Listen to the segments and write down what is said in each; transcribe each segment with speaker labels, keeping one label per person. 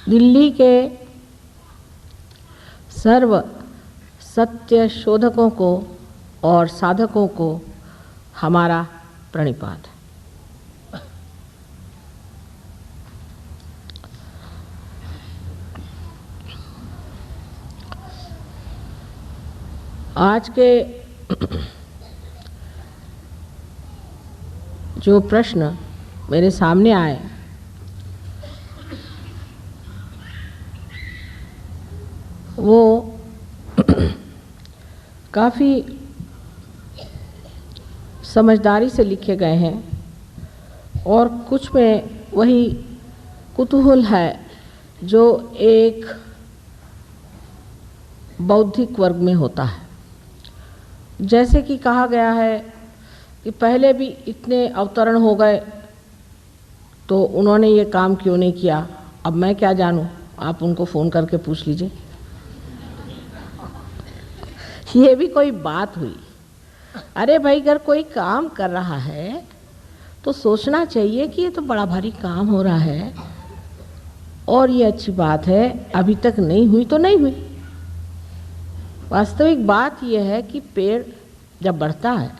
Speaker 1: दिल्ली के सर्व सत्य शोधकों को और साधकों को हमारा प्रणिपात। आज के जो प्रश्न मेरे सामने आए वो काफ़ी समझदारी से लिखे गए हैं और कुछ में वही कुतूहल है जो एक बौद्धिक वर्ग में होता है। जैसे कि कहा गया है कि पहले भी इतने अवतरण हो गए तो उन्होंने ये काम क्यों नहीं किया, अब मैं क्या जानूं, आप उनको फ़ोन करके पूछ लीजिए। ये भी कोई बात हुई? अरे भाई, अगर कोई काम कर रहा है तो सोचना चाहिए कि ये तो बड़ा भारी काम हो रहा है और ये अच्छी बात है, अभी तक नहीं हुई तो नहीं हुई। वास्तविक बात यह है कि पेड़ जब बढ़ता है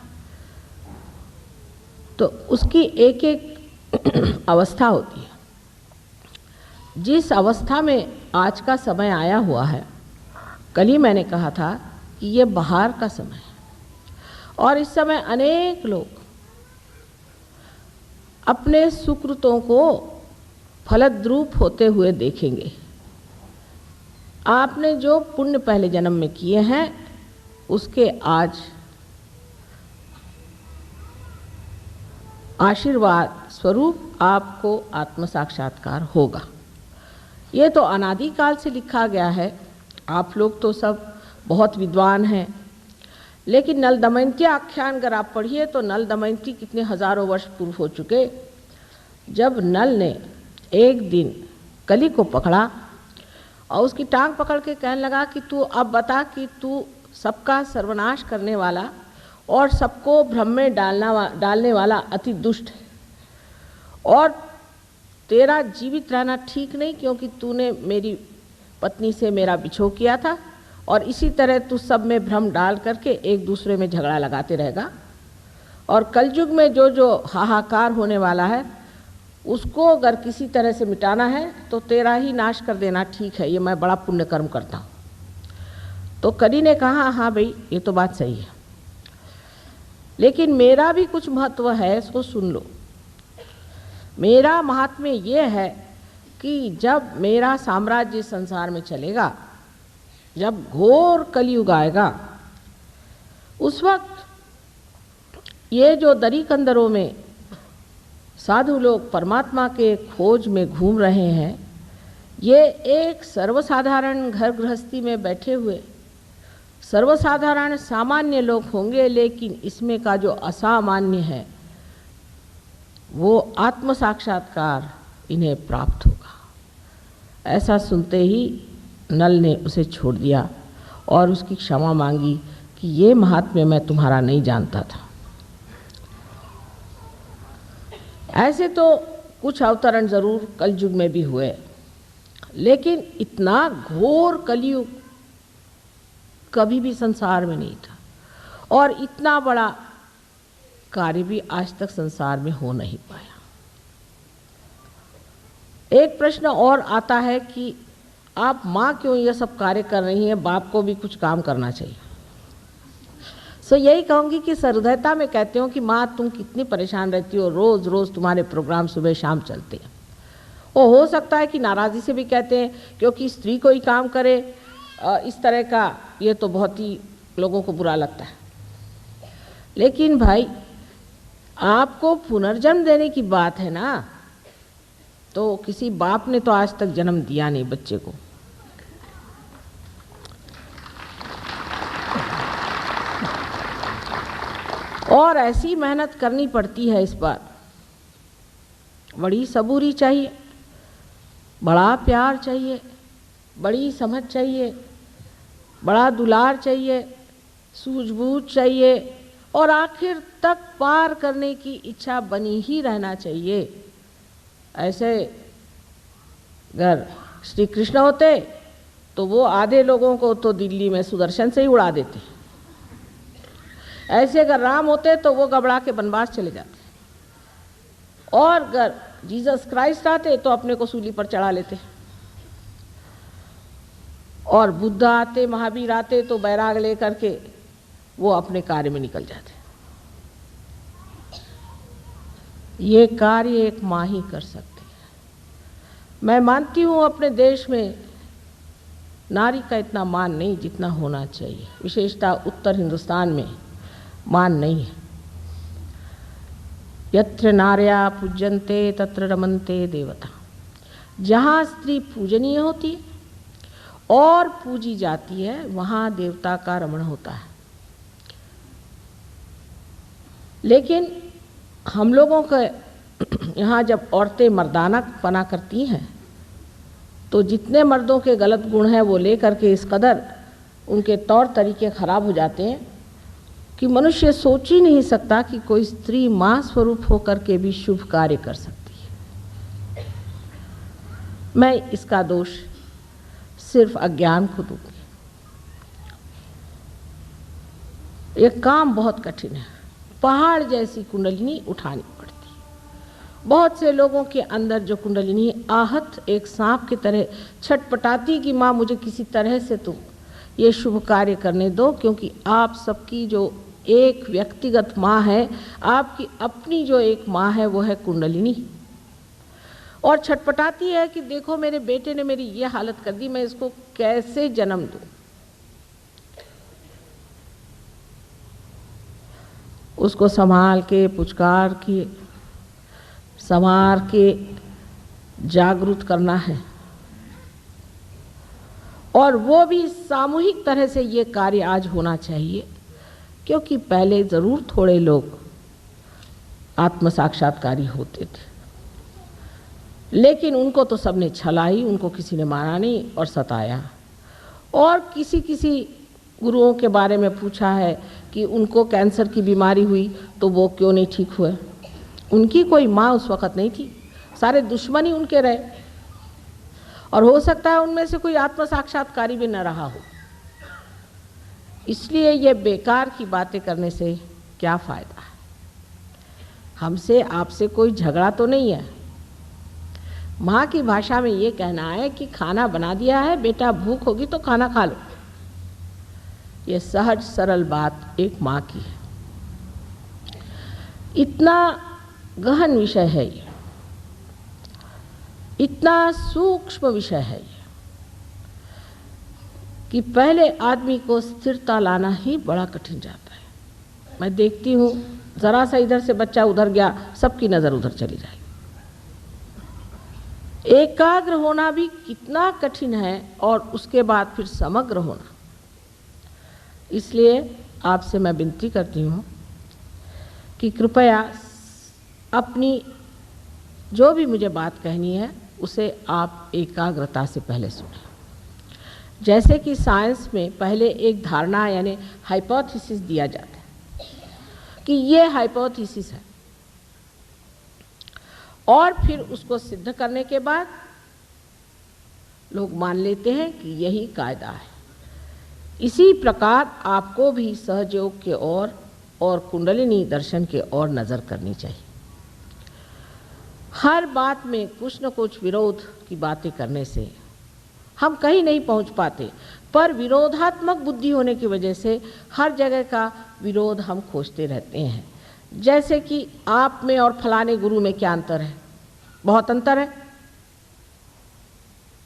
Speaker 1: तो उसकी एक एक अवस्था होती है। जिस अवस्था में आज का समय आया हुआ है, कल ही मैंने कहा था कि ये बहार का समय है और इस समय अनेक लोग अपने सुकृतों को फलद्रूप होते हुए देखेंगे। आपने जो पुण्य पहले जन्म में किए हैं उसके आज आशीर्वाद स्वरूप आपको आत्म साक्षात्कार होगा। ये तो अनादिकाल से लिखा गया है। आप लोग तो सब बहुत विद्वान हैं, लेकिन नल दमयंती आख्यान अगर आप पढ़िए तो नल दमयंती कितने हजारों वर्ष पूर्व हो चुके, जब नल ने एक दिन कली को पकड़ा और उसकी टांग पकड़ के कहने लगा कि तू अब बता कि तू सबका सर्वनाश करने वाला और सबको भ्रम में डालने वाला अति दुष्ट है और तेरा जीवित रहना ठीक नहीं, क्योंकि तूने मेरी पत्नी से मेरा बिछोह किया था और इसी तरह तू सब में भ्रम डाल करके एक दूसरे में झगड़ा लगाते रहेगा और कलयुग में जो जो हाहाकार होने वाला है उसको अगर किसी तरह से मिटाना है तो तेरा ही नाश कर देना ठीक है, ये मैं बड़ा पुण्य कर्म करता हूँ। तो कली ने कहा हाँ भाई, ये तो बात सही है, लेकिन मेरा भी कुछ महत्व है, इसको सुन लो। मेरा महात्म्य ये है कि जब मेरा साम्राज्य संसार में चलेगा, जब घोर कलयुग आएगा, उस वक्त ये जो दरी कंदरों में साधु लोग परमात्मा के खोज में घूम रहे हैं, ये एक सर्वसाधारण घर गृहस्थी में बैठे हुए सर्वसाधारण सामान्य लोग होंगे, लेकिन इसमें का जो असामान्य है वो आत्म साक्षात्कार इन्हें प्राप्त होगा। ऐसा सुनते ही नल ने उसे छोड़ दिया और उसकी क्षमा मांगी कि ये महात्म्य मैं तुम्हारा नहीं जानता था। ऐसे तो कुछ अवतरण जरूर कलयुग में भी हुए, लेकिन इतना घोर कलयुग कभी भी संसार में नहीं था और इतना बड़ा कार्य भी आज तक संसार में हो नहीं पाया। एक प्रश्न और आता है कि आप माँ क्यों ये सब कार्य कर रही हैं, बाप को भी कुछ काम करना चाहिए। यही कहूँगी कि सहृदयता में कहते हो कि माँ तुम कितनी परेशान रहती हो, रोज़ रोज़ तुम्हारे प्रोग्राम सुबह शाम चलते हैं। वो हो सकता है कि नाराज़ी से भी कहते हैं क्योंकि स्त्री कोई काम करे इस तरह का, ये तो बहुत ही लोगों को बुरा लगता है। लेकिन भाई, आपको पुनर्जन्म देने की बात है ना, तो किसी बाप ने तो आज तक जन्म दिया नहीं बच्चे को। और ऐसी मेहनत करनी पड़ती है इस बार, बड़ी सबूरी चाहिए, बड़ा प्यार चाहिए, बड़ी समझ चाहिए, बड़ा दुलार चाहिए, सूझबूझ चाहिए और आखिर तक पार करने की इच्छा बनी ही रहना चाहिए। ऐसे अगर श्री कृष्ण होते तो वो आधे लोगों को तो दिल्ली में सुदर्शन से ही उड़ा देते, ऐसे अगर राम होते तो वो घबरा के वनवास चले जाते, और अगर जीसस क्राइस्ट आते तो अपने को सूली पर चढ़ा लेते, और बुद्ध आते, महावीर आते तो बैराग लेकर के वो अपने कार्य में निकल जाते। ये कार्य एक माँ ही कर सकती है। मैं मानती हूँ अपने देश में नारी का इतना मान नहीं जितना होना चाहिए, विशेषतः उत्तर हिंदुस्तान में मान नहीं है। यत्र नार्या पूज्यन्ते तत्र रमन्ते देवता। जहाँ स्त्री पूजनीय होती है और पूजी जाती है वहाँ देवता का रमण होता है। लेकिन हम लोगों के यहाँ जब औरतें मर्दाना पना करती हैं तो जितने मर्दों के गलत गुण हैं वो लेकर के इस कदर उनके तौर तरीके खराब हो जाते हैं कि मनुष्य सोच ही नहीं सकता कि कोई स्त्री माँ स्वरूप होकर के भी शुभ कार्य कर सकती है। मैं इसका दोष सिर्फ अज्ञान को दूंगी। ये काम बहुत कठिन है, पहाड़ जैसी कुंडलिनी उठानी पड़ती है। बहुत से लोगों के अंदर जो कुंडलिनी आहत एक सांप की तरह छटपटाती कि माँ मुझे किसी तरह से तुम ये शुभ कार्य करने दो, क्योंकि आप सबकी जो एक व्यक्तिगत माँ है, आपकी अपनी जो एक माँ है वो है कुंडलिनी, और छटपटाती है कि देखो मेरे बेटे ने मेरी ये हालत कर दी, मैं इसको कैसे जन्म दूं। उसको संभाल के पुचकार के संवार के जागरूक करना है, और वो भी सामूहिक तरह से ये कार्य आज होना चाहिए, क्योंकि पहले ज़रूर थोड़े लोग आत्म साक्षात्कारी होते थे, लेकिन उनको तो सबने छलाई, उनको किसी ने मारा नहीं और सताया। और किसी किसी गुरुओं के बारे में पूछा है कि उनको कैंसर की बीमारी हुई तो वो क्यों नहीं ठीक हुए। उनकी कोई माँ उस वक़्त नहीं थी, सारे दुश्मन ही उनके रहे, और हो सकता है उनमें से कोई आत्म साक्षात्कारी भी न रहा हो। इसलिए ये बेकार की बातें करने से क्या फ़ायदा है। हमसे आपसे कोई झगड़ा तो नहीं है। माँ की भाषा में ये कहना है कि खाना बना दिया है बेटा, भूख होगी तो खाना खा लो। ये सहज सरल बात एक माँ की है। इतना गहन विषय है ये, इतना सूक्ष्म विषय है ये, कि पहले आदमी को स्थिरता लाना ही बड़ा कठिन जाता है। मैं देखती हूँ ज़रा सा इधर से बच्चा उधर गया, सबकी नज़र उधर चली जाएगी। एकाग्र होना भी कितना कठिन है, और उसके बाद फिर समग्र होना। इसलिए आपसे मैं विनती करती हूँ कि कृपया अपनी जो भी मुझे बात कहनी है उसे आप एकाग्रता से पहले सुनें। जैसे कि साइंस में पहले एक धारणा यानी हाइपोथेसिस दिया जाता है कि ये हाइपोथेसिस है, और फिर उसको सिद्ध करने के बाद लोग मान लेते हैं कि यही कायदा है। इसी प्रकार आपको भी सहयोग के और कुंडलिनी दर्शन के ओर नज़र करनी चाहिए। हर बात में कुछ न कुछ विरोध की बातें करने से हम कहीं नहीं पहुंच पाते, पर विरोधात्मक बुद्धि होने की वजह से हर जगह का विरोध हम खोजते रहते हैं। जैसे कि आप में और फलाने गुरु में क्या अंतर है? बहुत अंतर है।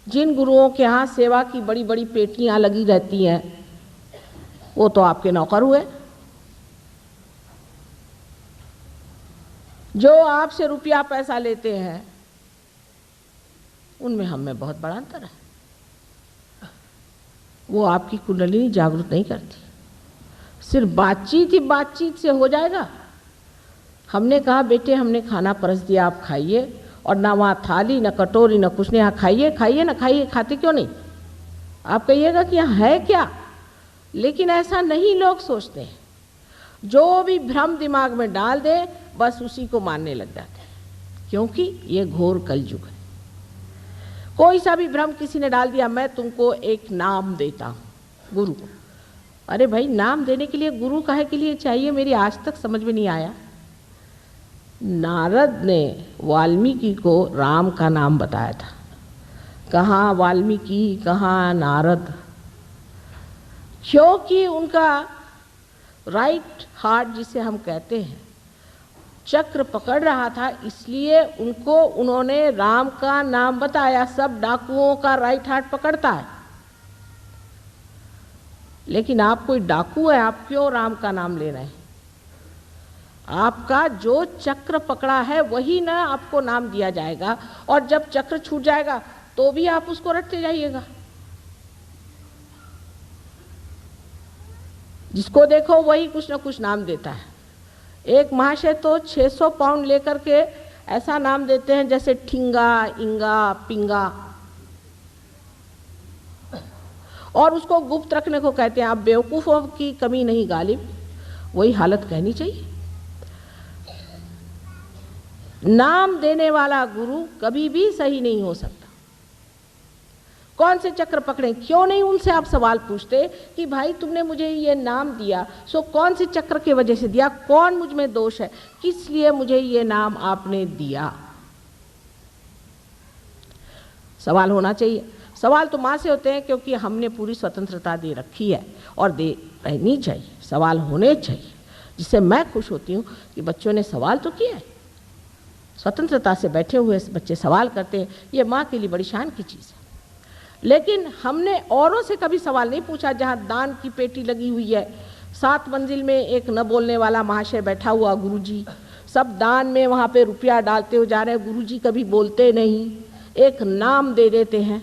Speaker 1: जिन गुरुओं के यहाँ सेवा की बड़ी बड़ी पेटियाँ लगी रहती हैं वो तो आपके नौकर हुए। जो आपसे रुपया पैसा लेते हैं उनमें हम में बहुत बड़ा अंतर है। वो आपकी कुंडलिनी जागरूक नहीं करती। सिर्फ बातचीत ही बातचीत से हो जाएगा? हमने कहा बेटे हमने खाना परस दिया, आप खाइए, और ना वहाँ थाली न कटोरी न कुछ नहीं, यहाँ खाइए खाइए ना खाइए, खाते क्यों नहीं? आप कहिएगा कि यहाँ है क्या? लेकिन ऐसा नहीं लोग सोचते हैं। जो भी भ्रम दिमाग में डाल दे बस उसी को मानने लग जाते हैं, क्योंकि ये घोर कलयुग है। कोई सा भी भ्रम किसी ने डाल दिया, मैं तुमको एक नाम देता हूँ, गुरु। अरे भाई, नाम देने के लिए गुरु काहे के लिए चाहिए, मेरी आज तक समझ में नहीं आया। नारद ने वाल्मीकि को राम का नाम बताया था। कहाँ वाल्मीकि, कहाँ नारद? क्योंकि उनका राइट हार्ट, जिसे हम कहते हैं, चक्र पकड़ रहा था, इसलिए उन्होंने राम का नाम बताया। सब डाकुओं का राइट हार्ट पकड़ता है, लेकिन आप कोई डाकू है, आप क्यों राम का नाम ले रहे हैं? आपका जो चक्र पकड़ा है वही ना आपको नाम दिया जाएगा, और जब चक्र छूट जाएगा तो भी आप उसको रटते जाइएगा। जिसको देखो वही कुछ ना कुछ नाम देता है। एक महाशय तो 600 पाउंड लेकर के ऐसा नाम देते हैं जैसे ठिंगा, इंगा, पिंगा, और उसको गुप्त रखने को कहते हैं। आप बेवकूफों की कमी नहीं गालिब, वही हालत कहनी चाहिए। नाम देने वाला गुरु कभी भी सही नहीं हो सकता। कौन से चक्र पकड़े, क्यों नहीं उनसे आप सवाल पूछते कि भाई तुमने मुझे ये नाम दिया, सो कौन से चक्र की वजह से दिया, कौन मुझ में दोष है, किस लिए मुझे ये नाम आपने दिया? सवाल होना चाहिए। सवाल तो माँ से होते हैं, क्योंकि हमने पूरी स्वतंत्रता दे रखी है और दे रहनी चाहिए। सवाल होने चाहिए, जिससे मैं खुश होती हूँ कि बच्चों ने सवाल तो किया है। स्वतंत्रता से बैठे हुए बच्चे सवाल करते हैं, ये माँ के लिए बड़ी शान की चीज़ है। लेकिन हमने औरों से कभी सवाल नहीं पूछा। जहाँ दान की पेटी लगी हुई है, 7 मंजिल में एक न बोलने वाला महाशय बैठा हुआ, गुरुजी, सब दान में वहाँ पे रुपया डालते हो जा रहे हैं। गुरुजी कभी बोलते नहीं, एक नाम दे देते हैं।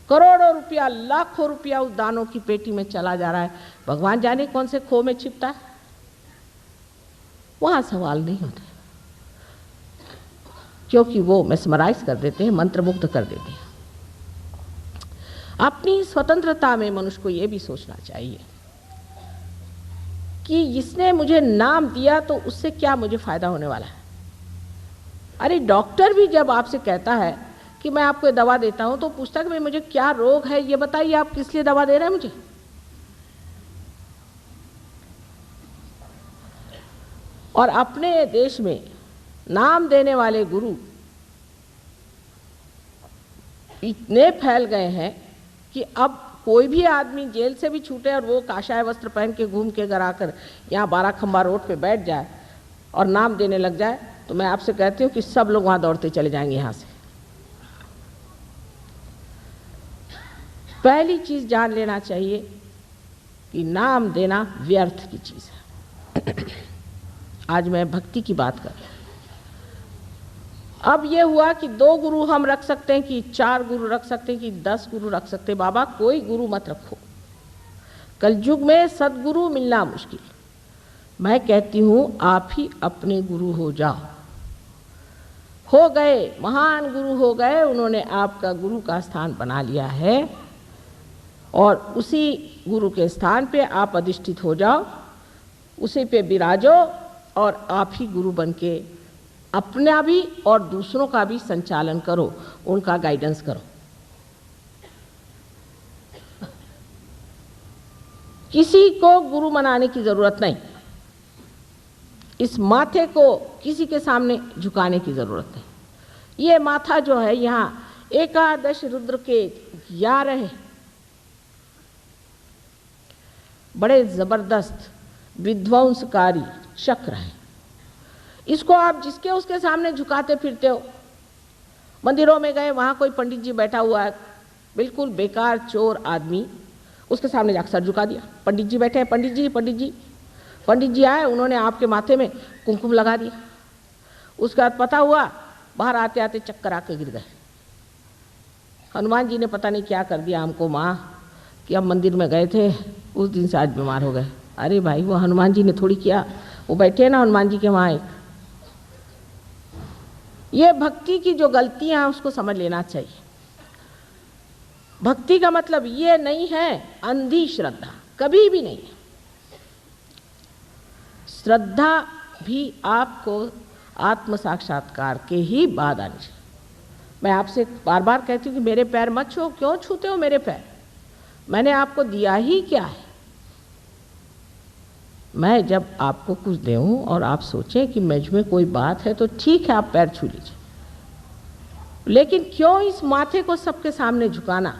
Speaker 1: करोड़ों रुपया, लाखों रुपया उस दानों की पेटी में चला जा रहा है। भगवान जाने कौन से खो में छिपता है, वहाँ सवाल नहीं होते, क्योंकि वो मेस्मराइज कर देते हैं, मंत्रमुग्ध कर देते हैं। अपनी स्वतंत्रता में मनुष्य को ये भी सोचना चाहिए कि जिसने मुझे नाम दिया तो उससे क्या मुझे फायदा होने वाला है। अरे डॉक्टर भी जब आपसे कहता है कि मैं आपको दवा देता हूं, तो पूछता है कि भाई मुझे क्या रोग है, ये बताइए, आप किस लिए दवा दे रहे हैं मुझे? और अपने देश में नाम देने वाले गुरु इतने फैल गए हैं कि अब कोई भी आदमी जेल से भी छूटे और वो काशाय वस्त्र पहन के घूम के घर आकर यहाँ 12 खंबा रोड पे बैठ जाए और नाम देने लग जाए, तो मैं आपसे कहती हूँ कि सब लोग वहाँ दौड़ते चले जाएंगे यहाँ से। पहली चीज़ जान लेना चाहिए कि नाम देना व्यर्थ की चीज़ है। आज मैं भक्ति की बात कर रही हूँ। अब ये हुआ कि 2 गुरु हम रख सकते हैं, कि 4 गुरु रख सकते हैं, कि 10 गुरु रख सकते हैं। बाबा कोई गुरु मत रखो, कलयुग में सदगुरु मिलना मुश्किल। मैं कहती हूँ आप ही अपने गुरु हो जाओ। हो गए, महान गुरु हो गए, उन्होंने आपका गुरु का स्थान बना लिया है, और उसी गुरु के स्थान पे आप अधिष्ठित हो जाओ, उसी पे विराजो, और आप ही गुरु बन के अपना भी और दूसरों का भी संचालन करो, उनका गाइडेंस करो। किसी को गुरु बनाने की जरूरत नहीं, इस माथे को किसी के सामने झुकाने की जरूरत नहीं। ये माथा जो है, यहाँ 11 रुद्र के 11 बड़े जबरदस्त विध्वंसकारी चक्र हैं। इसको आप जिसके उसके सामने झुकाते फिरते हो। मंदिरों में गए, वहाँ कोई पंडित जी बैठा हुआ है, बिल्कुल बेकार चोर आदमी, उसके सामने जाकर सर झुका दिया। पंडित जी बैठे हैं, पंडित जी पंडित जी पंडित जी आए, उन्होंने आपके माथे में कुमकुम लगा दिया। उसके बाद पता हुआ, बाहर आते आते चक्कर आके गिर गए। हनुमान जी ने पता नहीं क्या कर दिया हमको माँ, कि हम मंदिर में गए थे, उस दिन से आज बीमार हो गए। अरे भाई, वो हनुमान जी ने थोड़ी किया, वो बैठे हैं ना हनुमान जी के वहाँ एक। ये भक्ति की जो गलतियां हैं उसको समझ लेना चाहिए। भक्ति का मतलब ये नहीं है अंधी श्रद्धा, कभी भी नहीं है। श्रद्धा भी आपको आत्म साक्षात्कार के ही बाद आनी चाहिए। मैं आपसे बार बार कहती हूँ कि मेरे पैर मत छुओ। क्यों छूते हो मेरे पैर? मैंने आपको दिया ही क्या है? मैं जब आपको कुछ दूँ और आप सोचें कि मुझ में कोई बात है तो ठीक है, आप पैर छू लीजिए, लेकिन क्यों इस माथे को सबके सामने झुकाना?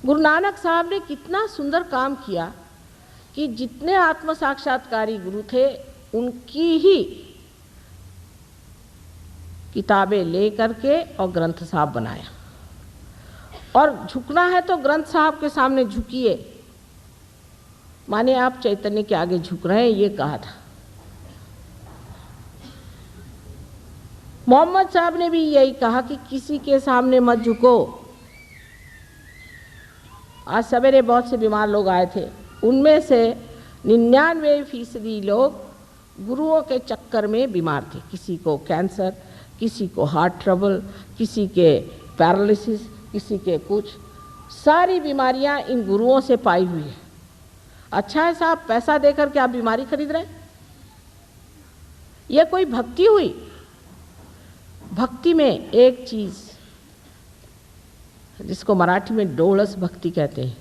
Speaker 1: गुरु नानक साहब ने कितना सुंदर काम किया कि जितने आत्म साक्षात्कारी गुरु थे उनकी ही किताबें ले करके और ग्रंथ साहब बनाया। और झुकना है तो ग्रंथ साहब के सामने झुकिए, माने आप चैतन्य के आगे झुक रहे हैं, ये कहा था। मोहम्मद साहब ने भी यही कहा कि किसी के सामने मत झुको। आज सवेरे बहुत से बीमार लोग आए थे, उनमें से 99% लोग गुरुओं के चक्कर में बीमार थे। किसी को कैंसर, किसी को हार्ट ट्रबल, किसी के पैरालिसिस, किसी के कुछ। सारी बीमारियां इन गुरुओं से पाई हुई है। अच्छा है साहब, पैसा देकर के आप बीमारी खरीद रहे हैं? यह कोई भक्ति हुई? भक्ति में एक चीज जिसको मराठी में डोळस भक्ति कहते हैं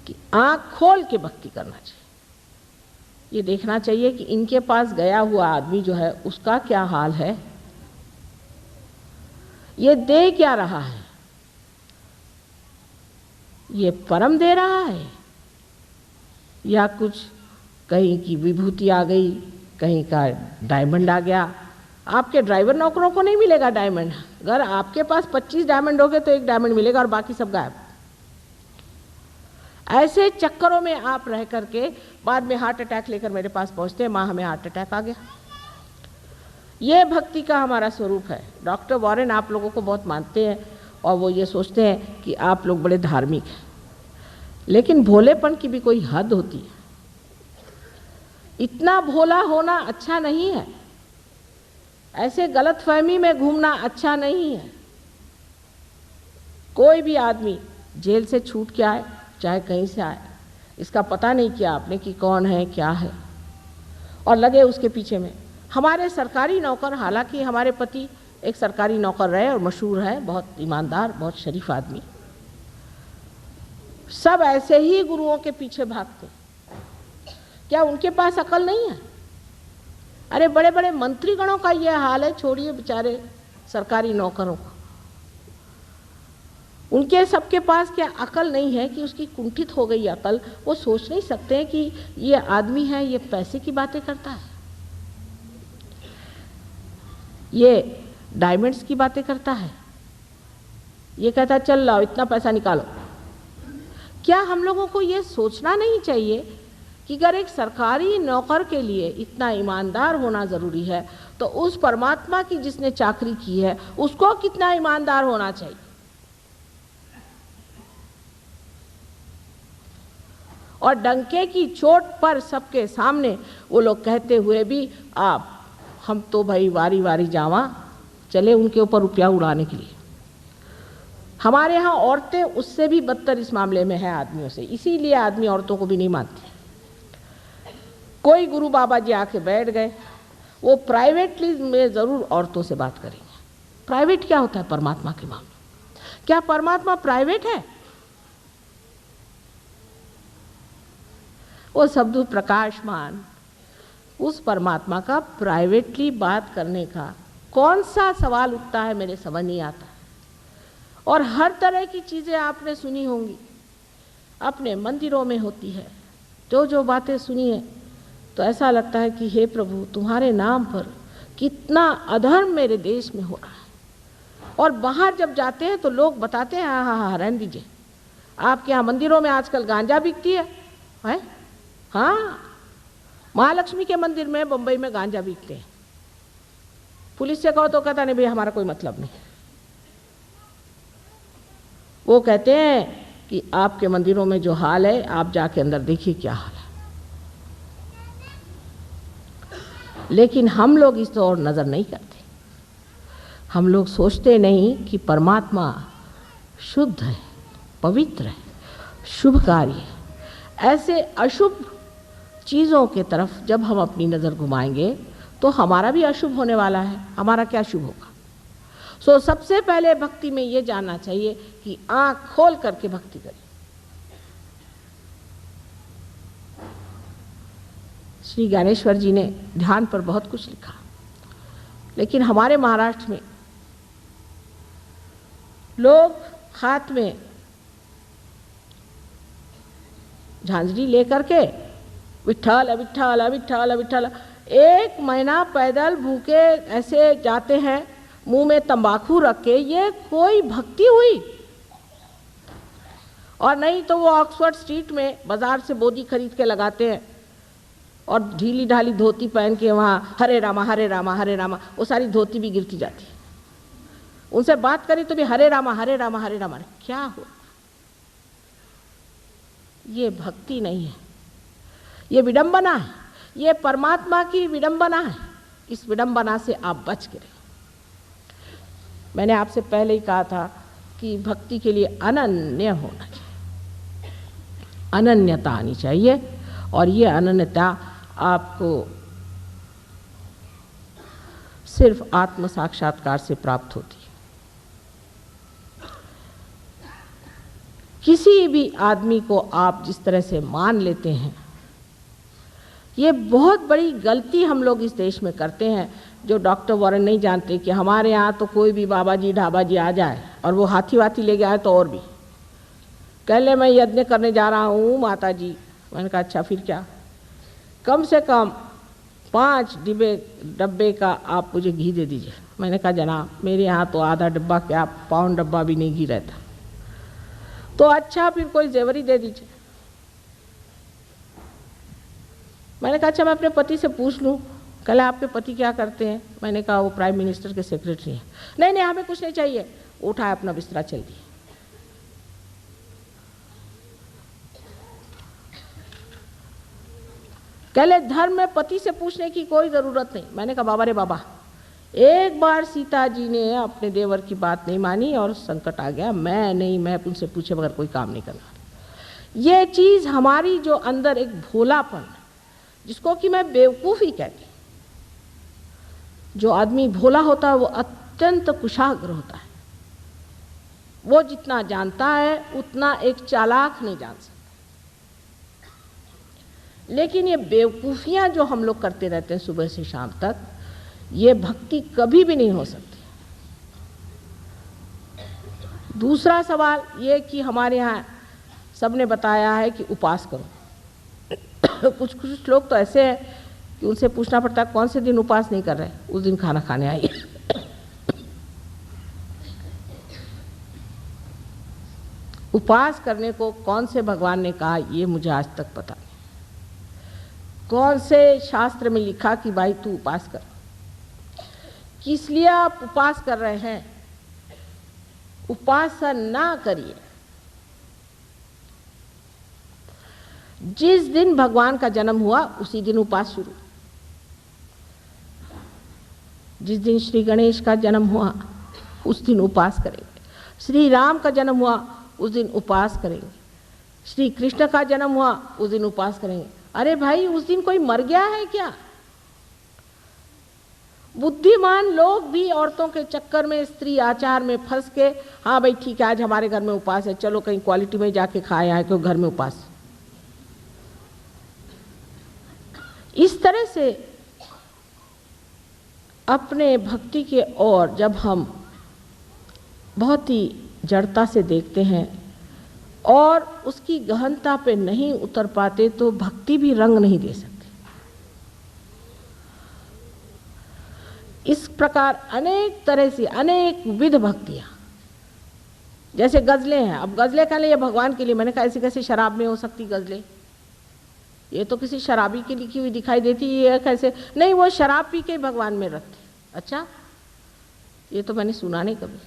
Speaker 1: कि आंख खोल के भक्ति करना चाहिए। ये देखना चाहिए कि इनके पास गया हुआ आदमी जो है उसका क्या हाल है, ये दे क्या रहा है, ये परम दे रहा है या कुछ कहीं की विभूति आ गई, कहीं का डायमंड आ गया। आपके ड्राइवर नौकरों को नहीं मिलेगा डायमंड। अगर आपके पास 25 डायमंड हो गए तो एक डायमंड मिलेगा और बाकी सब गायब। ऐसे चक्करों में आप रह करके बाद में हार्ट अटैक लेकर मेरे पास पहुंचते हैं, माँ हमें हार्ट अटैक आ गया। ये भक्ति का हमारा स्वरूप है। डॉक्टर वॉरेन आप लोगों को बहुत मानते हैं और वो ये सोचते हैं कि आप लोग बड़े धार्मिक हैं, लेकिन भोलेपन की भी कोई हद होती है। इतना भोला होना अच्छा नहीं है, ऐसे गलतफहमी में घूमना अच्छा नहीं है। कोई भी आदमी जेल से छूट के आए, चाहे कहीं से आए, इसका पता नहीं किया आपने कि कौन है क्या है, और लगे उसके पीछे में। हमारे सरकारी नौकर, हालांकि हमारे पति एक सरकारी नौकर रहे और मशहूर है, बहुत ईमानदार, बहुत शरीफ आदमी, सब ऐसे ही गुरुओं के पीछे भागते। क्या उनके पास अकल नहीं है? अरे बड़े बड़े मंत्रीगणों का ये हाल है, छोड़िए बेचारे सरकारी नौकरों को। उनके सबके पास क्या अकल नहीं है कि उसकी कुंठित हो गई अकल? वो सोच नहीं सकते हैं कि ये आदमी है, ये पैसे की बातें करता है, ये डायमंड्स की बातें करता है, ये कहता है चल लाओ इतना पैसा निकालो। क्या हम लोगों को ये सोचना नहीं चाहिए कि अगर एक सरकारी नौकर के लिए इतना ईमानदार होना ज़रूरी है तो उस परमात्मा की जिसने चाकरी की है उसको कितना ईमानदार होना चाहिए? और डंके की चोट पर सबके सामने वो लोग कहते हुए भी हम तो भाई वारी वारी जावा चले उनके ऊपर रुपया उड़ाने के लिए। हमारे यहाँ औरतें उससे भी बदतर इस मामले में है आदमियों से, इसीलिए आदमी औरतों को भी नहीं मानते। कोई गुरु बाबा जी आके बैठ गए, वो प्राइवेटली में ज़रूर औरतों से बात करेंगे। प्राइवेट क्या होता है परमात्मा के मामले? क्या परमात्मा प्राइवेट है? वो शब्द प्रकाशमान, उस परमात्मा का प्राइवेटली बात करने का कौन सा सवाल उठता है, मेरे समझ नहीं आता। और हर तरह की चीज़ें आपने सुनी होंगी, अपने मंदिरों में होती है। जो जो बातें सुनी है तो ऐसा लगता है कि हे प्रभु तुम्हारे नाम पर कितना अधर्म मेरे देश में हो रहा है। और बाहर जब जाते हैं तो लोग बताते हैं हाँ हाँ हाँ रहने दीजिए, आपके यहाँ मंदिरों में आजकल गांजा बिकती है? हाँ, महालक्ष्मी के मंदिर में बम्बई में गांजा बिकते हैं। पुलिस से कहो तो कहता नहीं भैया हमारा कोई मतलब नहीं। वो कहते हैं कि आपके मंदिरों में जो हाल है आप जाके अंदर देखिए क्या हाल है। लेकिन हम लोग इस ओर नज़र नहीं करते। हम लोग सोचते नहीं कि परमात्मा शुद्ध है, पवित्र है, शुभकारी है। ऐसे अशुभ चीज़ों के तरफ जब हम अपनी नज़र घुमाएंगे तो हमारा भी अशुभ होने वाला है। हमारा क्या शुभ होगा? सो सबसे पहले भक्ति में ये जानना चाहिए कि आंख खोल करके भक्ति करें। श्री ज्ञानेश्वर जी ने ध्यान पर बहुत कुछ लिखा, लेकिन हमारे महाराष्ट्र में लोग हाथ में झांझरी लेकर के विठ्ठल विठ्ठल विठ्ठल विठ्ठल, 1 महीना पैदल भूखे ऐसे जाते हैं, मुंह में तंबाकू रख के। ये कोई भक्ति हुई? और नहीं तो वो ऑक्सफोर्ड स्ट्रीट में बाजार से बोधी खरीद के लगाते हैं और ढीली ढाली धोती पहन के वहाँ हरे रामा हरे रामा हरे रामा, वो सारी धोती भी गिरती जाती है। उनसे बात करी तो भी हरे रामा हरे रामा हरे रामा। क्या हो? ये भक्ति नहीं है, ये विडंबना है, ये परमात्मा की विडंबना है। इस विडंबना से आप बच के रहिए। मैंने आपसे पहले ही कहा था कि भक्ति के लिए अनन्य होना चाहिए, अनन्यता आनी चाहिए, और ये अनन्यता आपको सिर्फ आत्म साक्षात्कार से प्राप्त होती है। किसी भी आदमी को आप जिस तरह से मान लेते हैं, ये बहुत बड़ी गलती हम लोग इस देश में करते हैं। जो डॉक्टर वॉरेन नहीं जानते कि हमारे यहाँ तो कोई भी बाबा जी ढाबा जी आ जाए और वो हाथी वाथी ले गया है तो और भी कह ले मैं यज्ञ करने जा रहा हूँ माता जी। मैंने कहा अच्छा फिर क्या, कम से कम 5 डब्बे का आप मुझे घी दे दीजिए। मैंने कहा जनाब मेरे यहाँ तो आधा डब्बा क्या पौन डब्बा भी नहीं घी रहता। तो अच्छा फिर कोई जेवरी दे दीजिए। मैंने कहा अच्छा मैं अपने पति से पूछ लूँ। कल आपके पति क्या करते हैं? मैंने कहा वो प्राइम मिनिस्टर के सेक्रेटरी हैं। नहीं नहीं हमें कुछ नहीं चाहिए। उठाया अपना बिस्तरा चल दिया। कहले धर्म में पति से पूछने की कोई जरूरत नहीं। मैंने कहा बाबा रे बाबा, एक बार सीता जी ने अपने देवर की बात नहीं मानी और संकट आ गया। मैं उनसे पूछे बगैर कोई काम नहीं करना। ये चीज हमारी जो अंदर एक भोलापन, जिसको कि मैं बेवकूफ़ी कहती, जो आदमी भोला होता है वो अत्यंत कुशाग्र होता है। वो जितना जानता है उतना एक चालाक नहीं जान सकता। लेकिन ये बेवकूफ़ियाँ जो हम लोग करते रहते हैं सुबह से शाम तक, ये भक्ति कभी भी नहीं हो सकती। दूसरा सवाल ये कि हमारे यहाँ सबने बताया है कि उपास करो। कुछ लोग तो ऐसे हैं कि उनसे पूछना पड़ता है कौन से दिन उपास नहीं कर रहे, उस दिन खाना खाने आइए। उपास करने को कौन से भगवान ने कहा ये मुझे आज तक पता नहीं। कौन से शास्त्र में लिखा कि भाई तू उपास कर? किस लिए आप उपास कर रहे हैं? उपासना ना करिए। जिस दिन भगवान का जन्म हुआ उसी दिन उपास शुरू। जिस दिन श्री गणेश का जन्म हुआ उस दिन उपास करेंगे। श्री राम का जन्म हुआ उस दिन उपास करेंगे। श्री कृष्ण का जन्म हुआ उस दिन उपास करेंगे। अरे भाई उस दिन कोई मर गया है क्या? बुद्धिमान लोग भी औरतों के चक्कर में, स्त्री आचार में फंस के, हाँ भाई ठीक है आज हमारे घर में उपास है, चलो कहीं क्वालिटी में जाके खाए आए, क्यों घर में उपास। इस तरह से अपने भक्ति के ओर जब हम बहुत ही जड़ता से देखते हैं और उसकी गहनता पे नहीं उतर पाते तो भक्ति भी रंग नहीं दे सकती। इस प्रकार अनेक तरह से अनेक विध भक्तियाँ, जैसे गज़लें हैं। अब गज़लें का लिए भगवान के लिए, मैंने कहा ऐसी कैसे शराब में हो सकती गज़लें? ये तो किसी शराबी की लिखी हुई दिखाई देती है। कैसे नहीं, वो शराब पी के भगवान में रखते। अच्छा, ये तो मैंने सुना नहीं कभी।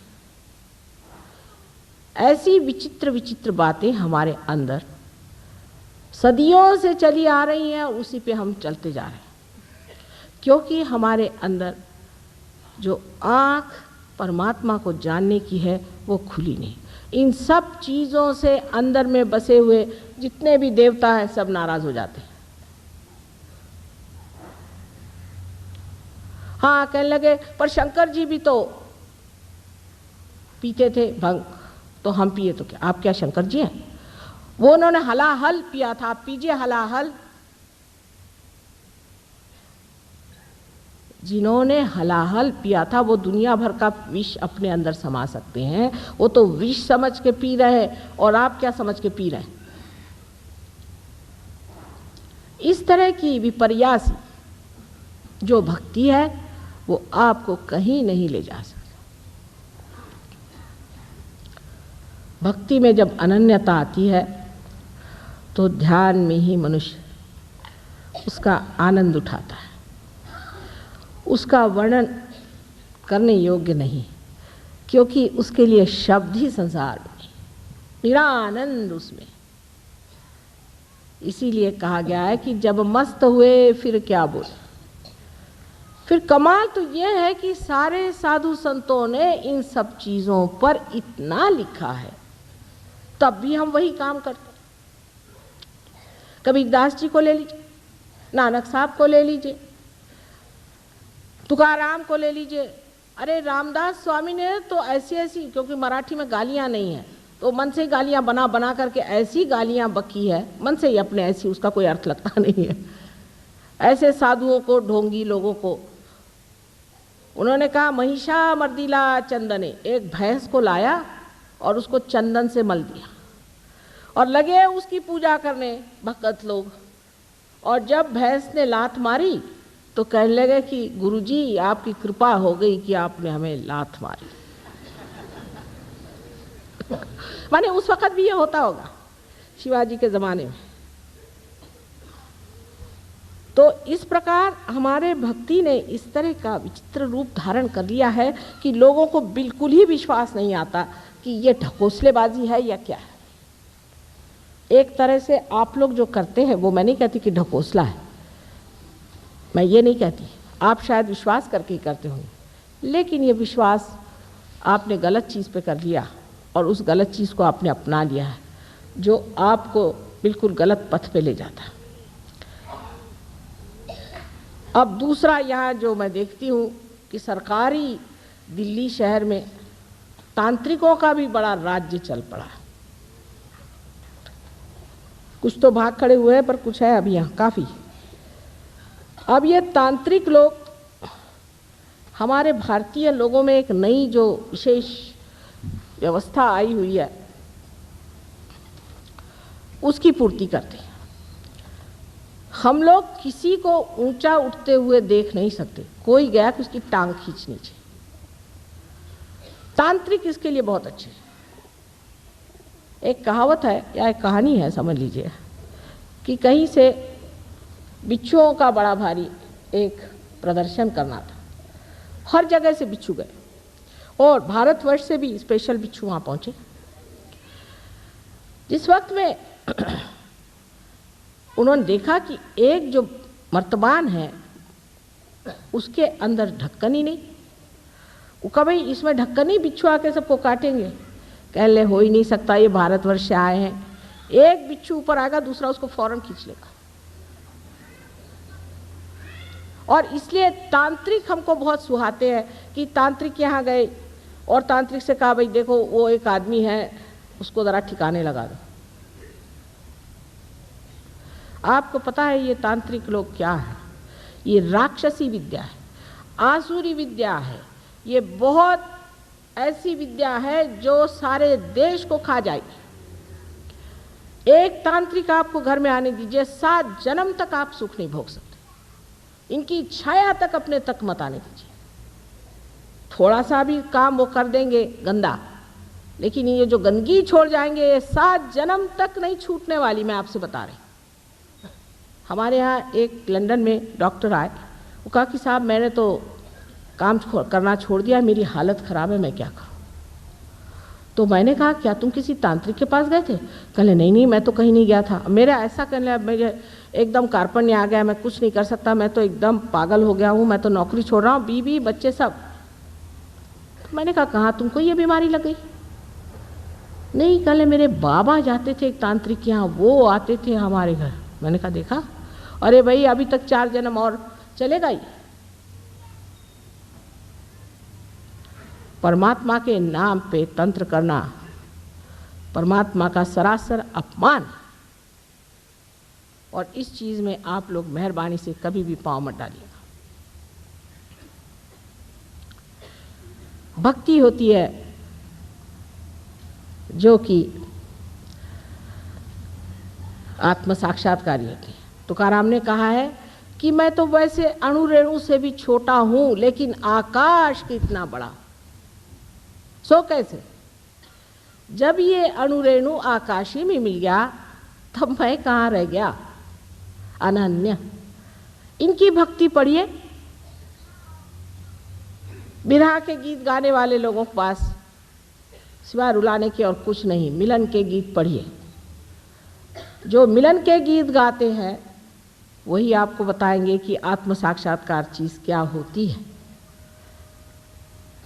Speaker 1: ऐसी विचित्र विचित्र बातें हमारे अंदर सदियों से चली आ रही हैं और उसी पे हम चलते जा रहे हैं, क्योंकि हमारे अंदर जो आँख परमात्मा को जानने की है वो खुली नहीं। इन सब चीज़ों से अंदर में बसे हुए जितने भी देवता हैं सब नाराज हो जाते हैं। हाँ कहने लगे पर शंकर जी भी तो पीते थे भंग, तो हम पिए तो क्या, आप क्या शंकर जी हैं? वो उन्होंने हलाहल पिया था, आप पीजिए हलाहल। जिन्होंने हलाहल पिया था वो दुनिया भर का विष अपने अंदर समा सकते हैं, वो तो विष समझ के पी रहे हैं, और आप क्या समझ के पी रहे हैं? इस तरह की विपर्यासी जो भक्ति है वो आपको कहीं नहीं ले जा सकती। भक्ति में जब अनन्यता आती है तो ध्यान में ही मनुष्य उसका आनंद उठाता है। उसका वर्णन करने योग्य नहीं, क्योंकि उसके लिए शब्द ही संसार में, निरानंद उसमें। इसीलिए कहा गया है कि जब मस्त हुए फिर क्या बोले। फिर कमाल तो यह है कि सारे साधु संतों ने इन सब चीज़ों पर इतना लिखा है, तब भी हम वही काम करते। कबीरदास जी को ले लीजिए, नानक साहब को ले लीजिए, तुकाराम को ले लीजिए। अरे रामदास स्वामी ने तो ऐसी ऐसी, क्योंकि मराठी में गालियाँ नहीं हैं, तो मन से ही गालियाँ बना बना करके ऐसी गालियाँ बकी है, मन से ही अपने, ऐसी उसका कोई अर्थ लगता नहीं है। ऐसे साधुओं को, ढोंगी लोगों को उन्होंने कहा महिषा मर्दिला चंदने, एक भैंस को लाया और उसको चंदन से मल दिया और लगे उसकी पूजा करने भक्त लोग। और जब भैंस ने लात मारी तो कहने लगे कि गुरुजी आपकी कृपा हो गई कि आपने हमें लात मारी। माने उस वक्त भी ये होता होगा शिवाजी के ज़माने में। तो इस प्रकार हमारे भक्ति ने इस तरह का विचित्र रूप धारण कर लिया है कि लोगों को बिल्कुल ही विश्वास नहीं आता कि ये ढकोसलेबाजी है या क्या है। एक तरह से आप लोग जो करते हैं वो, मैं नहीं कहती कि ढकोसला है, मैं ये नहीं कहती, आप शायद विश्वास करके ही करते होंगे, लेकिन ये विश्वास आपने गलत चीज़ पे कर लिया और उस गलत चीज़ को आपने अपना लिया है, जो आपको बिल्कुल गलत पथ पे ले जाता है। अब दूसरा यहाँ जो मैं देखती हूँ कि सरकारी दिल्ली शहर में तांत्रिकों का भी बड़ा राज्य चल पड़ा है। कुछ तो भाग खड़े हुए हैं, पर कुछ है अभी यहाँ काफ़ी। अब ये तांत्रिक लोग हमारे भारतीय लोगों में एक नई जो विशेष व्यवस्था आई हुई है उसकी पूर्ति करते हैं। हम लोग किसी को ऊंचा उठते हुए देख नहीं सकते, कोई गया कि उसकी टांग खींचनी चाहिए। तांत्रिक इसके लिए बहुत अच्छे हैं। एक कहावत है या एक कहानी है समझ लीजिए कि कहीं से बिच्छुओं का बड़ा भारी एक प्रदर्शन करना था। हर जगह से बिच्छू गए और भारतवर्ष से भी स्पेशल बिच्छू वहाँ पहुँचे। जिस वक्त में उन्होंने देखा कि एक जो मर्तबान है उसके अंदर ढक्कन ही नहीं। वो कहा भाई इसमें ढक्कन ही, बिच्छू आके सबको काटेंगे। कह ले हो ही नहीं सकता, ये भारतवर्ष से आए हैं। एक बिच्छू ऊपर आएगा, दूसरा उसको फौरन खींच लेगा। और इसलिए तांत्रिक हमको बहुत सुहाते हैं कि तांत्रिक यहाँ गए और तांत्रिक से कहा भाई देखो वो एक आदमी है, उसको ज़रा ठिकाने लगा दो। आपको पता है ये तांत्रिक लोग क्या है? ये राक्षसी विद्या है, आसुरी विद्या है। ये बहुत ऐसी विद्या है जो सारे देश को खा जाएगी। एक तांत्रिक आपको घर में आने दीजिए, 7 जन्म तक आप सुख नहीं भोग सकते। इनकी छाया तक अपने तक मत आने दीजिए। थोड़ा सा भी काम वो कर देंगे गंदा, लेकिन ये जो गंदगी छोड़ जाएंगे ये 7 जन्म तक नहीं छूटने वाली, मैं आपसे बता रही। हमारे यहाँ एक लंदन में डॉक्टर आए, वो कहा कि साहब मैंने तो काम करना छोड़ दिया, मेरी हालत ख़राब है, मैं क्या करूँ? तो मैंने कहा क्या तुम किसी तांत्रिक के पास गए थे? कहले नहीं मैं तो कहीं नहीं गया था। मेरा ऐसा कहने मेरे एकदम कार्पण्य आ गया, मैं कुछ नहीं कर सकता, मैं तो एकदम पागल हो गया हूँ, मैं तो नौकरी छोड़ रहा हूँ, बीवी बच्चे सब। तो मैंने कहा कहाँ तुमको ये बीमारी लग गई? नहीं, कहले मेरे बाबा जाते थे एक तांत्रिक के यहाँ, वो आते थे हमारे घर। मैंने कहा देखा, अरे भाई अभी तक 4 जन्म और चलेगा ही। परमात्मा के नाम पे तंत्र करना परमात्मा का सरासर अपमान, और इस चीज़ में आप लोग मेहरबानी से कभी भी पाँव मत डालिएगा। भक्ति होती है जो कि आत्म साक्षात्कारी होती है। तुकाराम ने कहा है कि मैं तो वैसे अणु रेणु से भी छोटा हूं, लेकिन आकाश कितना बड़ा। सो कैसे? जब ये अणु रेणु आकाशी में मिल गया तब मैं कहाँ रह गया? अनन्य। इनकी भक्ति पढ़िए। बिरहा के गीत गाने वाले लोगों के पास सिवाय रुलाने के और कुछ नहीं। मिलन के गीत पढ़िए। जो मिलन के गीत गाते हैं वही आपको बताएंगे कि आत्म साक्षात्कार चीज क्या होती है।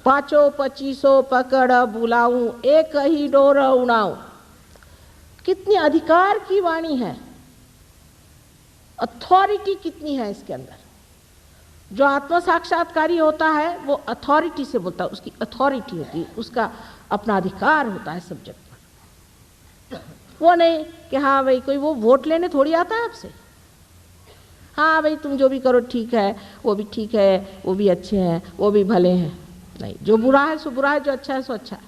Speaker 1: पाँचों पच्चीसों पकड़ बुलाऊं, एक ही डोर उड़ाऊं। कितनी अधिकार की वाणी है, अथॉरिटी कितनी है इसके अंदर। जो आत्म साक्षात्कारी होता है वो अथॉरिटी से बोलता है, उसकी अथॉरिटी होती है, उसका अपना अधिकार होता है सब्जेक्ट पर। वो नहीं कि हाँ भाई कोई वो वोट लेने थोड़ी आता है आपसे। हाँ भाई तुम जो भी करो ठीक है, वो भी ठीक है, वो भी अच्छे हैं, वो भी भले हैं। नहीं, जो बुरा है सो बुरा है, जो अच्छा है सो अच्छा है।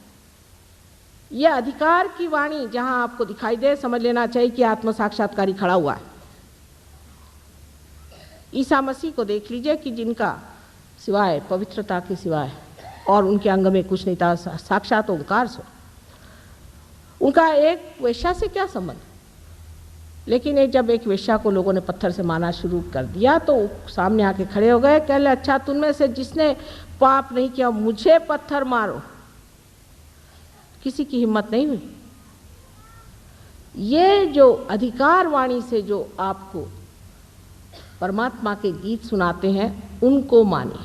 Speaker 1: यह अधिकार की वाणी जहां आपको दिखाई दे, समझ लेना चाहिए कि आत्म साक्षात्कारी खड़ा हुआ है। ईसा मसीह को देख लीजिए कि जिनका सिवाय पवित्रता के सिवाय और उनके अंग में कुछ नहीं था, साक्षात ओंकार सो। उनका एक वेश्या से क्या संबंध? लेकिन जब एक वेश्या को लोगों ने पत्थर से मारना शुरू कर दिया तो सामने आके खड़े हो गए, कह ले अच्छा तुम में से जिसने पाप नहीं किया मुझे पत्थर मारो। किसी की हिम्मत नहीं हुई। ये जो अधिकार वाणी से जो आपको परमात्मा के गीत सुनाते हैं उनको मानिए।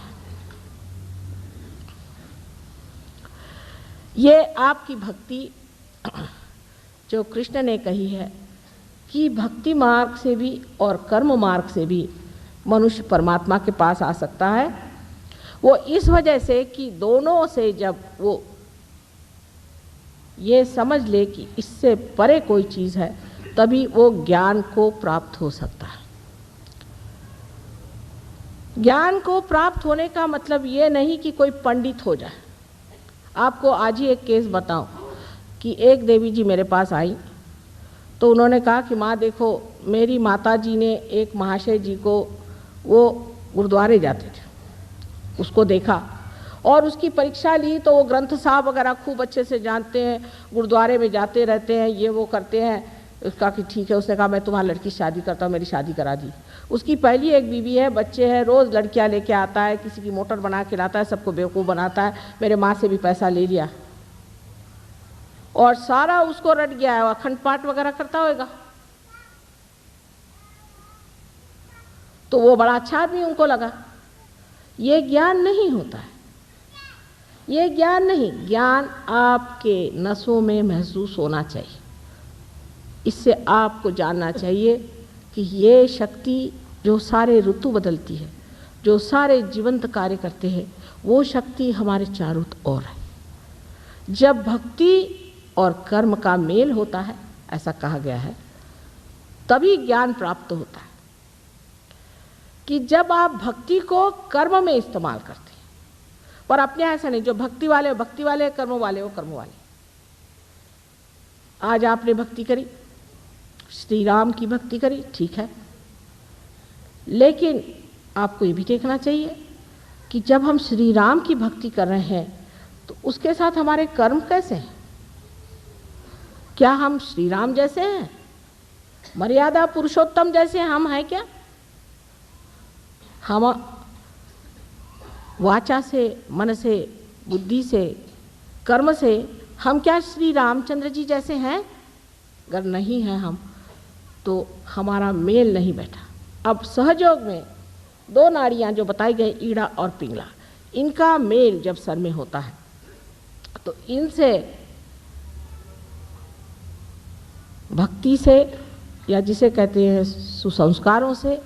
Speaker 1: ये आपकी भक्ति जो कृष्ण ने कही है कि भक्ति मार्ग से भी और कर्म मार्ग से भी मनुष्य परमात्मा के पास आ सकता है, वो इस वजह से कि दोनों से जब वो ये समझ ले कि इससे परे कोई चीज़ है तभी वो ज्ञान को प्राप्त हो सकता है। ज्ञान को प्राप्त होने का मतलब ये नहीं कि कोई पंडित हो जाए। आपको आज ही एक केस बताऊं कि एक देवी जी मेरे पास आई तो उन्होंने कहा कि माँ देखो मेरी माता जी ने एक महाशय जी को, वो गुरुद्वारे जाते थे, उसको देखा और उसकी परीक्षा ली तो वो ग्रंथ साहब वगैरह खूब अच्छे से जानते हैं, गुरुद्वारे में जाते रहते हैं, ये वो करते हैं। उसका कि ठीक है, उसने कहा मैं तुम्हारी लड़की से शादी करता हूँ, मेरी शादी करा दी। उसकी पहली एक बीवी है, बच्चे हैं, रोज़ लड़कियाँ लेके आता है, किसी की मोटर बना के लाता है, सबको बेवकूफ़ बनाता है, मेरे माँ से भी पैसा ले लिया और सारा उसको रट गया है। अखंड पाठ वगैरह करता होगा तो वो बड़ा अच्छा आदमी उनको लगा। ये ज्ञान नहीं होता है, ये ज्ञान नहीं। ज्ञान आपके नसों में महसूस होना चाहिए। इससे आपको जानना चाहिए कि ये शक्ति जो सारे ऋतु बदलती है, जो सारे जीवंत कार्य करते हैं, वो शक्ति हमारे चारों ओर है। जब भक्ति और कर्म का मेल होता है, ऐसा कहा गया है, तभी ज्ञान प्राप्त होता है। कि जब आप भक्ति को कर्म में इस्तेमाल करते हैं, पर अपने ऐसा नहीं, जो भक्ति वाले भक्ति वाले, कर्म वाले वो कर्म वाले। आज आपने भक्ति करी, श्री राम की भक्ति करी, ठीक है, लेकिन आपको ये भी देखना चाहिए कि जब हम श्री राम की भक्ति कर रहे हैं तो उसके साथ हमारे कर्म कैसे हैं? क्या हम श्री राम जैसे हैं? मर्यादा पुरुषोत्तम जैसे हम हैं क्या? हम वाचा से, मन से, बुद्धि से, कर्म से हम क्या श्री रामचंद्र जी जैसे हैं? अगर नहीं है हम तो हमारा मेल नहीं बैठा। अब सहयोग में दो नाड़ियाँ जो बताई गई, ईड़ा और पिंगला, इनका मेल जब सर में होता है तो इनसे भक्ति से, या जिसे कहते हैं सुसंस्कारों से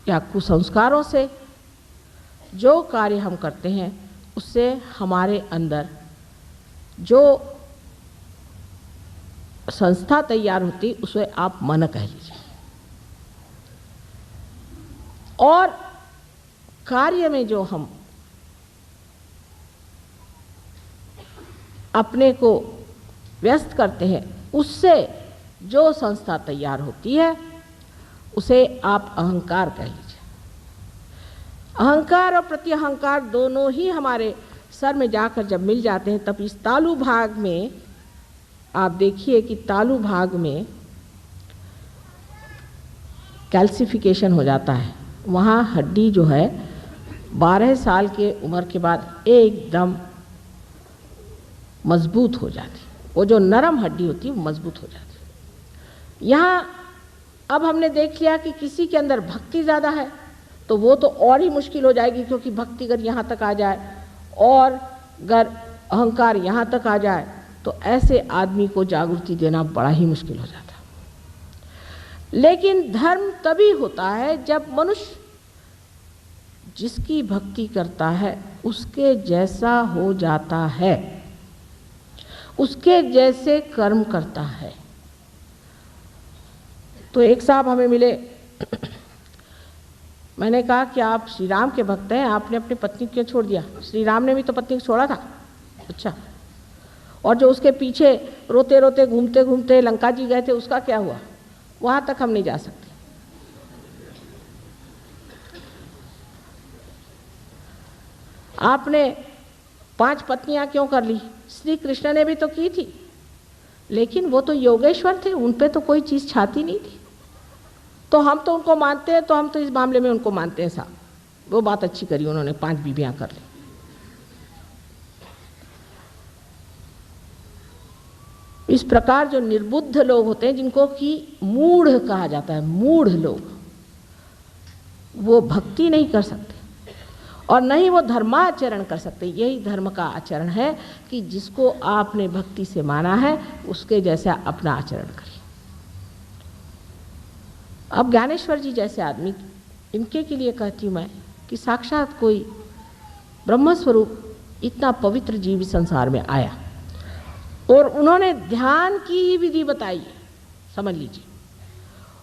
Speaker 1: या कुसंस्कारों से, जो कार्य हम करते हैं उससे हमारे अंदर जो संस्था तैयार होती उसे आप मन कह लीजिए। और कार्य में जो हम अपने को व्यस्त करते हैं उससे जो संस्था तैयार होती है उसे आप अहंकार कह लीजिए। अहंकार और प्रत्यहंकार दोनों ही हमारे सर में जाकर जब मिल जाते हैं तब इस तालु भाग में आप देखिए कि तालु भाग में कैल्सिफिकेशन हो जाता है। वहाँ हड्डी जो है 12 साल के उम्र के बाद एकदम मजबूत हो जाती, वो जो नरम हड्डी होती है वो मजबूत हो जाती। यहाँ अब हमने देख लिया कि किसी के अंदर भक्ति ज़्यादा है तो वो तो और ही मुश्किल हो जाएगी, क्योंकि भक्ति अगर यहाँ तक आ जाए और अगर अहंकार यहाँ तक आ जाए तो ऐसे आदमी को जागृति देना बड़ा ही मुश्किल हो जाता है। लेकिन धर्म तभी होता है जब मनुष्य जिसकी भक्ति करता है उसके जैसा हो जाता है, उसके जैसे कर्म करता है। तो एक साहब हमें मिले, मैंने कहा कि आप श्री राम के भक्त हैं, आपने अपनी पत्नी क्यों छोड़ दिया? श्री राम ने भी तो पत्नी को छोड़ा था। अच्छा, और जो उसके पीछे रोते रोते घूमते घूमते लंका जी गए थे उसका क्या हुआ? वहाँ तक हम नहीं जा सकते। आपने 5 पत्नियां क्यों कर ली? श्री कृष्ण ने भी तो की थी, लेकिन वो तो योगेश्वर थे, उन पे तो कोई चीज़ छाती नहीं थी। तो हम तो उनको मानते हैं, तो हम तो इस मामले में उनको मानते हैं साहब। वो बात अच्छी करी उन्होंने, 5 बीवियां कर ली। इस प्रकार जो निर्बुद्ध लोग होते हैं, जिनको कि मूढ़ कहा जाता है, मूढ़ लोग, वो भक्ति नहीं कर सकते और न ही वो धर्माचरण कर सकते। यही धर्म का आचरण है कि जिसको आपने भक्ति से माना है उसके जैसा अपना आचरण करिए। अब ज्ञानेश्वर जी जैसे आदमी, इनके के लिए कहती हूँ मैं कि साक्षात कोई ब्रह्मस्वरूप इतना पवित्र जीव संसार में आया और उन्होंने ध्यान की ही विधि बताई है, समझ लीजिए।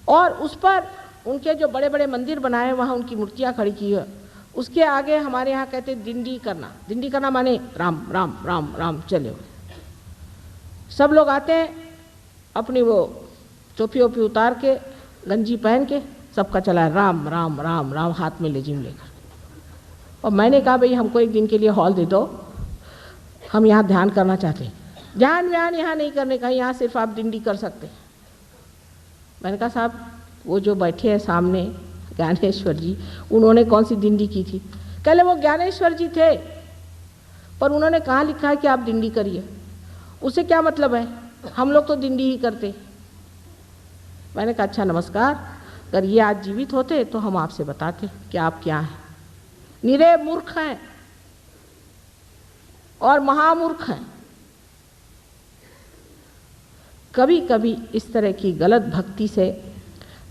Speaker 1: और उस पर उनके जो बड़े बड़े मंदिर बनाए, वहाँ उनकी मूर्तियाँ खड़ी की है। उसके आगे हमारे यहाँ कहते दिंडी करना। दिंडी करना माने राम राम राम राम चले हुए। सब लोग आते हैं अपनी वो टोपी ओपी उतार के, गंजी पहन के, सबका चला है राम राम राम राम, हाथ में लेजिम लेकर। और मैंने कहा भाई हमको एक दिन के लिए हॉल दे दो, हम यहाँ ध्यान करना चाहते हैं। ध्यान व्यान यहाँ नहीं करने का, यहाँ सिर्फ आप दिंडी कर सकते हैं। मैंने कहा साहब वो जो बैठे हैं सामने ज्ञानेश्वर जी, उन्होंने कौन सी दिंडी की थी? कहले वो ज्ञानेश्वर जी थे, पर उन्होंने कहाँ लिखा है कि आप दिंडी करिए? उसे क्या मतलब है? हम लोग तो दिंडी ही करते। मैंने कहा अच्छा नमस्कार, अगर ये आज जीवित होते तो हम आपसे बताते कि आप क्या हैं। निरे मूर्ख हैं और महामूर्ख हैं। कभी कभी इस तरह की गलत भक्ति से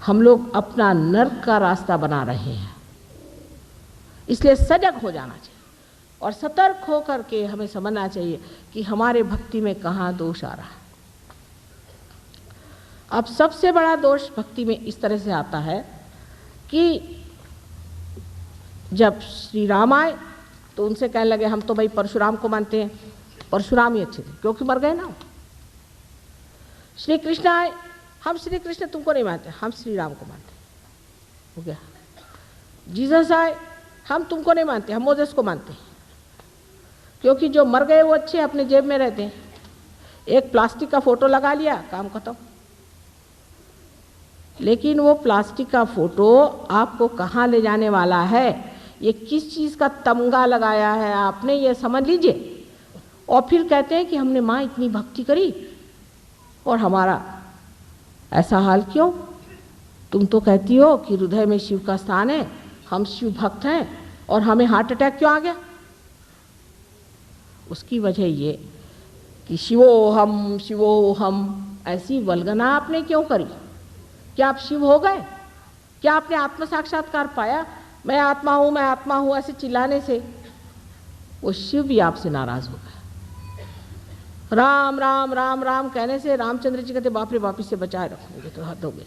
Speaker 1: हम लोग अपना नर्क का रास्ता बना रहे हैं। इसलिए सजग हो जाना चाहिए और सतर्क होकर के हमें समझना चाहिए कि हमारे भक्ति में कहाँ दोष आ रहा है। अब सबसे बड़ा दोष भक्ति में इस तरह से आता है कि जब श्री राम आए तो उनसे कहने लगे हम तो भाई परशुराम को मानते हैं, परशुराम ही अच्छे थे क्योंकि मर गए ना। श्री कृष्ण आए, हम श्री कृष्ण तुमको नहीं मानते, हम श्री राम को मानते, हो गया। जीसस आए, हम तुमको नहीं मानते, हम मोसेस को मानते हैं क्योंकि जो मर गए वो अच्छे अपने जेब में रहते हैं। एक प्लास्टिक का फोटो लगा लिया, काम खत्म। लेकिन वो प्लास्टिक का फोटो आपको कहाँ ले जाने वाला है, ये किस चीज़ का तमगा लगाया है आपने, ये समझ लीजिए। और फिर कहते हैं कि हमने माँ इतनी भक्ति करी और हमारा ऐसा हाल क्यों? तुम तो कहती हो कि हृदय में शिव का स्थान है, हम शिव भक्त हैं और हमें हार्ट अटैक क्यों आ गया? उसकी वजह ये कि शिवो हम ऐसी वल्गना आपने क्यों करी? क्या आप शिव हो गए? क्या आपने आत्म साक्षात्कार पाया? मैं आत्मा हूँ ऐसे चिल्लाने से वो शिव भी आपसे नाराज हो गए। राम राम राम राम कहने से रामचंद्र जी कहते बाप रे बाप, इससे बचाए रखो, ये तो हद हो गई।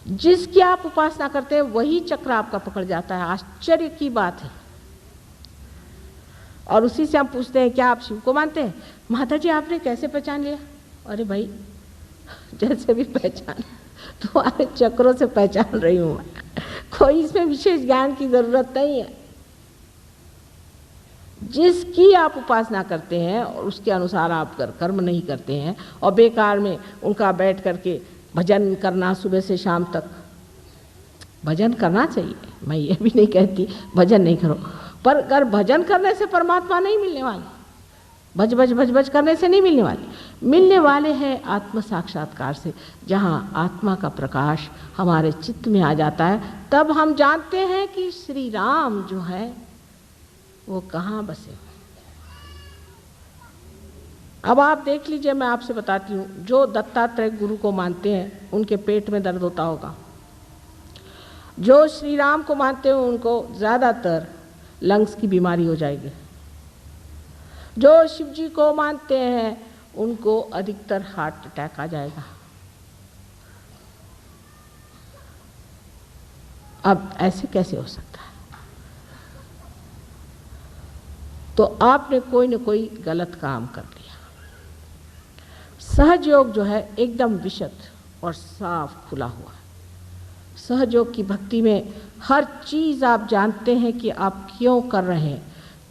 Speaker 1: जिसकी आप उपासना करते हैं वही चक्र आपका पकड़ जाता है। आश्चर्य की बात है। और उसी से हम पूछते हैं क्या आप शिव को मानते हैं? माता जी आपने कैसे पहचान लिया? अरे भाई जैसे भी पहचान, तुम्हारे चक्रों से पहचान रही हूं मैं, कोई इसमें विशेष ज्ञान की जरूरत नहीं है। जिसकी आप उपासना करते हैं और उसके अनुसार आप कर्म नहीं करते हैं और बेकार में उनका बैठ करके भजन करना सुबह से शाम तक, भजन करना चाहिए, मैं ये भी नहीं कहती भजन नहीं करो, पर अगर भजन करने से परमात्मा नहीं मिलने वाले, भज भज भज भज करने से नहीं मिलने वाले, मिलने वाले हैं आत्म साक्षात्कार से, जहाँ आत्मा का प्रकाश हमारे चित्त में आ जाता है। तब हम जानते हैं कि श्री राम जो है वो कहाँ बसे। अब आप देख लीजिए, मैं आपसे बताती हूँ, जो दत्तात्रेय गुरु को मानते हैं उनके पेट में दर्द होता होगा, जो श्री राम को मानते हैं उनको ज़्यादातर लंग्स की बीमारी हो जाएगी, जो शिव जी को मानते हैं उनको अधिकतर हार्ट अटैक आ जाएगा। अब ऐसे कैसे हो सकता है? तो आपने कोई न कोई गलत काम कर लिया। सहजयोग जो है एकदम विशुद्ध और साफ खुला हुआ है। सहजयोग की भक्ति में हर चीज़ आप जानते हैं कि आप क्यों कर रहे हैं,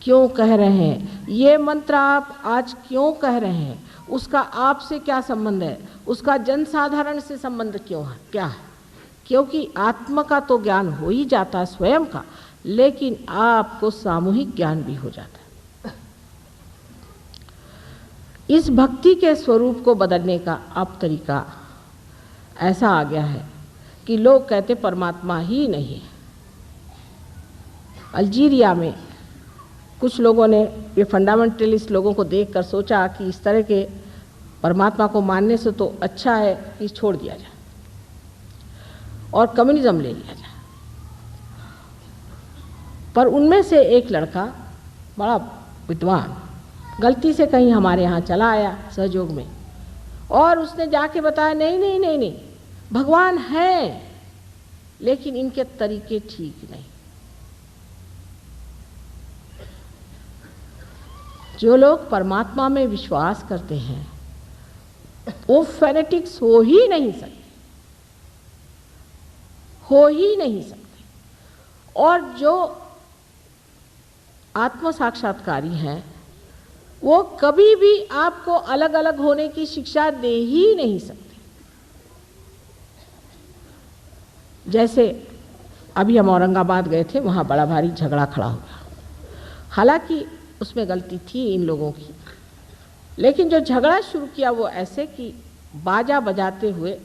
Speaker 1: क्यों कह रहे हैं, ये मंत्र आप आज क्यों कह रहे हैं, उसका आपसे क्या संबंध है, उसका जनसाधारण से संबंध क्यों है, क्या है। क्योंकि आत्मा का तो ज्ञान हो ही जाता है स्वयं का, लेकिन आपको सामूहिक ज्ञान भी हो जाता है। इस भक्ति के स्वरूप को बदलने का अब तरीका ऐसा आ गया है कि लोग कहते परमात्मा ही नहीं है। अल्जीरिया में कुछ लोगों ने, ये फंडामेंटलिस्ट लोगों को देखकर सोचा कि इस तरह के परमात्मा को मानने से तो अच्छा है कि छोड़ दिया जाए और कम्युनिज्म ले लिया जाए। पर उनमें से एक लड़का बड़ा विद्वान गलती से कहीं हमारे यहाँ चला आया सहयोग में, और उसने जाके बताया नहीं नहीं नहीं नहीं, भगवान है लेकिन इनके तरीके ठीक नहीं। जो लोग परमात्मा में विश्वास करते हैं वो फेनेटिक्स हो ही नहीं सकते, हो ही नहीं सकते। और जो आत्म साक्षात्कारी हैं वो कभी भी आपको अलग अलग होने की शिक्षा दे ही नहीं सकते। जैसे अभी हम औरंगाबाद गए थे, वहाँ बड़ा भारी झगड़ा खड़ा हो गया। हालांकि उसमें गलती थी इन लोगों की, लेकिन जो झगड़ा शुरू किया वो ऐसे कि बाजा बजाते हुए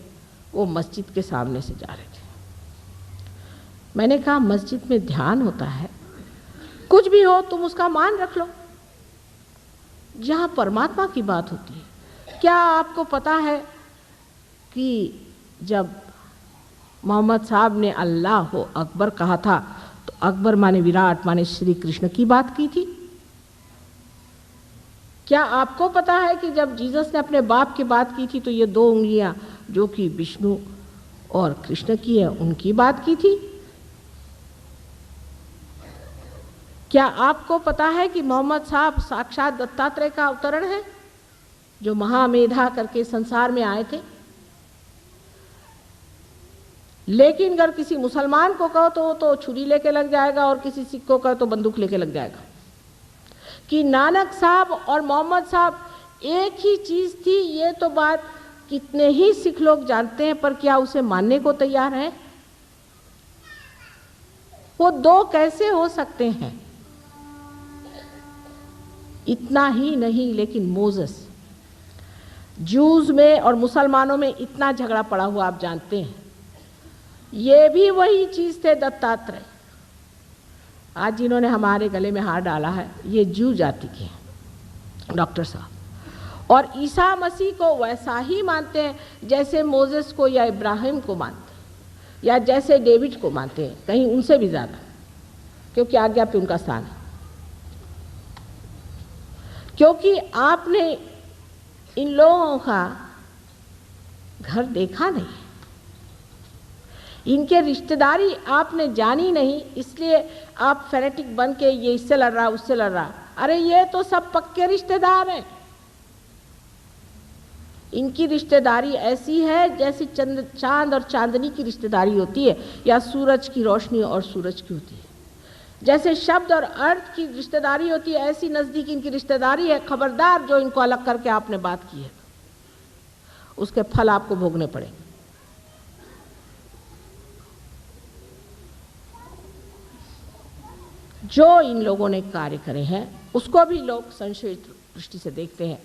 Speaker 1: वो मस्जिद के सामने से जा रहे थे। मैंने कहा मस्जिद में ध्यान होता है, कुछ भी हो तुम उसका मान रख लो, जहाँ परमात्मा की बात होती है। क्या आपको पता है कि जब मोहम्मद साहब ने अल्लाह हो अकबर कहा था तो अकबर माने विराट माने श्री कृष्ण की बात की थी? क्या आपको पता है कि जब जीसस ने अपने बाप की बात की थी तो ये दो उंगलियां जो कि विष्णु और कृष्ण की है उनकी बात की थी? क्या आपको पता है कि मोहम्मद साहब साक्षात दत्तात्रेय का अवतरण है जो महामेधा करके संसार में आए थे? लेकिन अगर किसी मुसलमान को कहो तो वो तो छुरी लेके लग जाएगा और किसी सिख को कहो तो बंदूक लेके लग जाएगा। कि नानक साहब और मोहम्मद साहब एक ही चीज थी, ये तो बात कितने ही सिख लोग जानते हैं, पर क्या उसे मानने को तैयार है? वो दो कैसे हो सकते हैं? इतना ही नहीं, लेकिन मोसेस, जूस में और मुसलमानों में इतना झगड़ा पड़ा हुआ आप जानते हैं। ये भी वही चीज थे दत्तात्रेय। आज जिन्होंने हमारे गले में हार डाला है ये जू जाति के हैं डॉक्टर साहब, और ईसा मसीह को वैसा ही मानते हैं जैसे मोसेस को या इब्राहिम को मानते हैं। या जैसे डेविड को मानते हैं, कहीं उनसे भी ज़्यादा, क्योंकि आज्ञा पे उनका स्थान है। क्योंकि आपने इन लोगों का घर देखा नहीं, इनके रिश्तेदारी आपने जानी नहीं, इसलिए आप फैनेटिक बन के ये इससे लड़ रहा उससे लड़ रहा। अरे ये तो सब पक्के रिश्तेदार हैं। इनकी रिश्तेदारी ऐसी है जैसे चांद और चांदनी की रिश्तेदारी होती है, या सूरज की रोशनी और सूरज की होती है। जैसे शब्द और अर्थ की रिश्तेदारी होती है, ऐसी नज़दीक इनकी रिश्तेदारी है। खबरदार जो इनको अलग करके आपने बात की है, उसके फल आपको भोगने पड़ेंगे। जो इन लोगों ने कार्य करे हैं उसको भी लोग संशयित दृष्टि से देखते हैं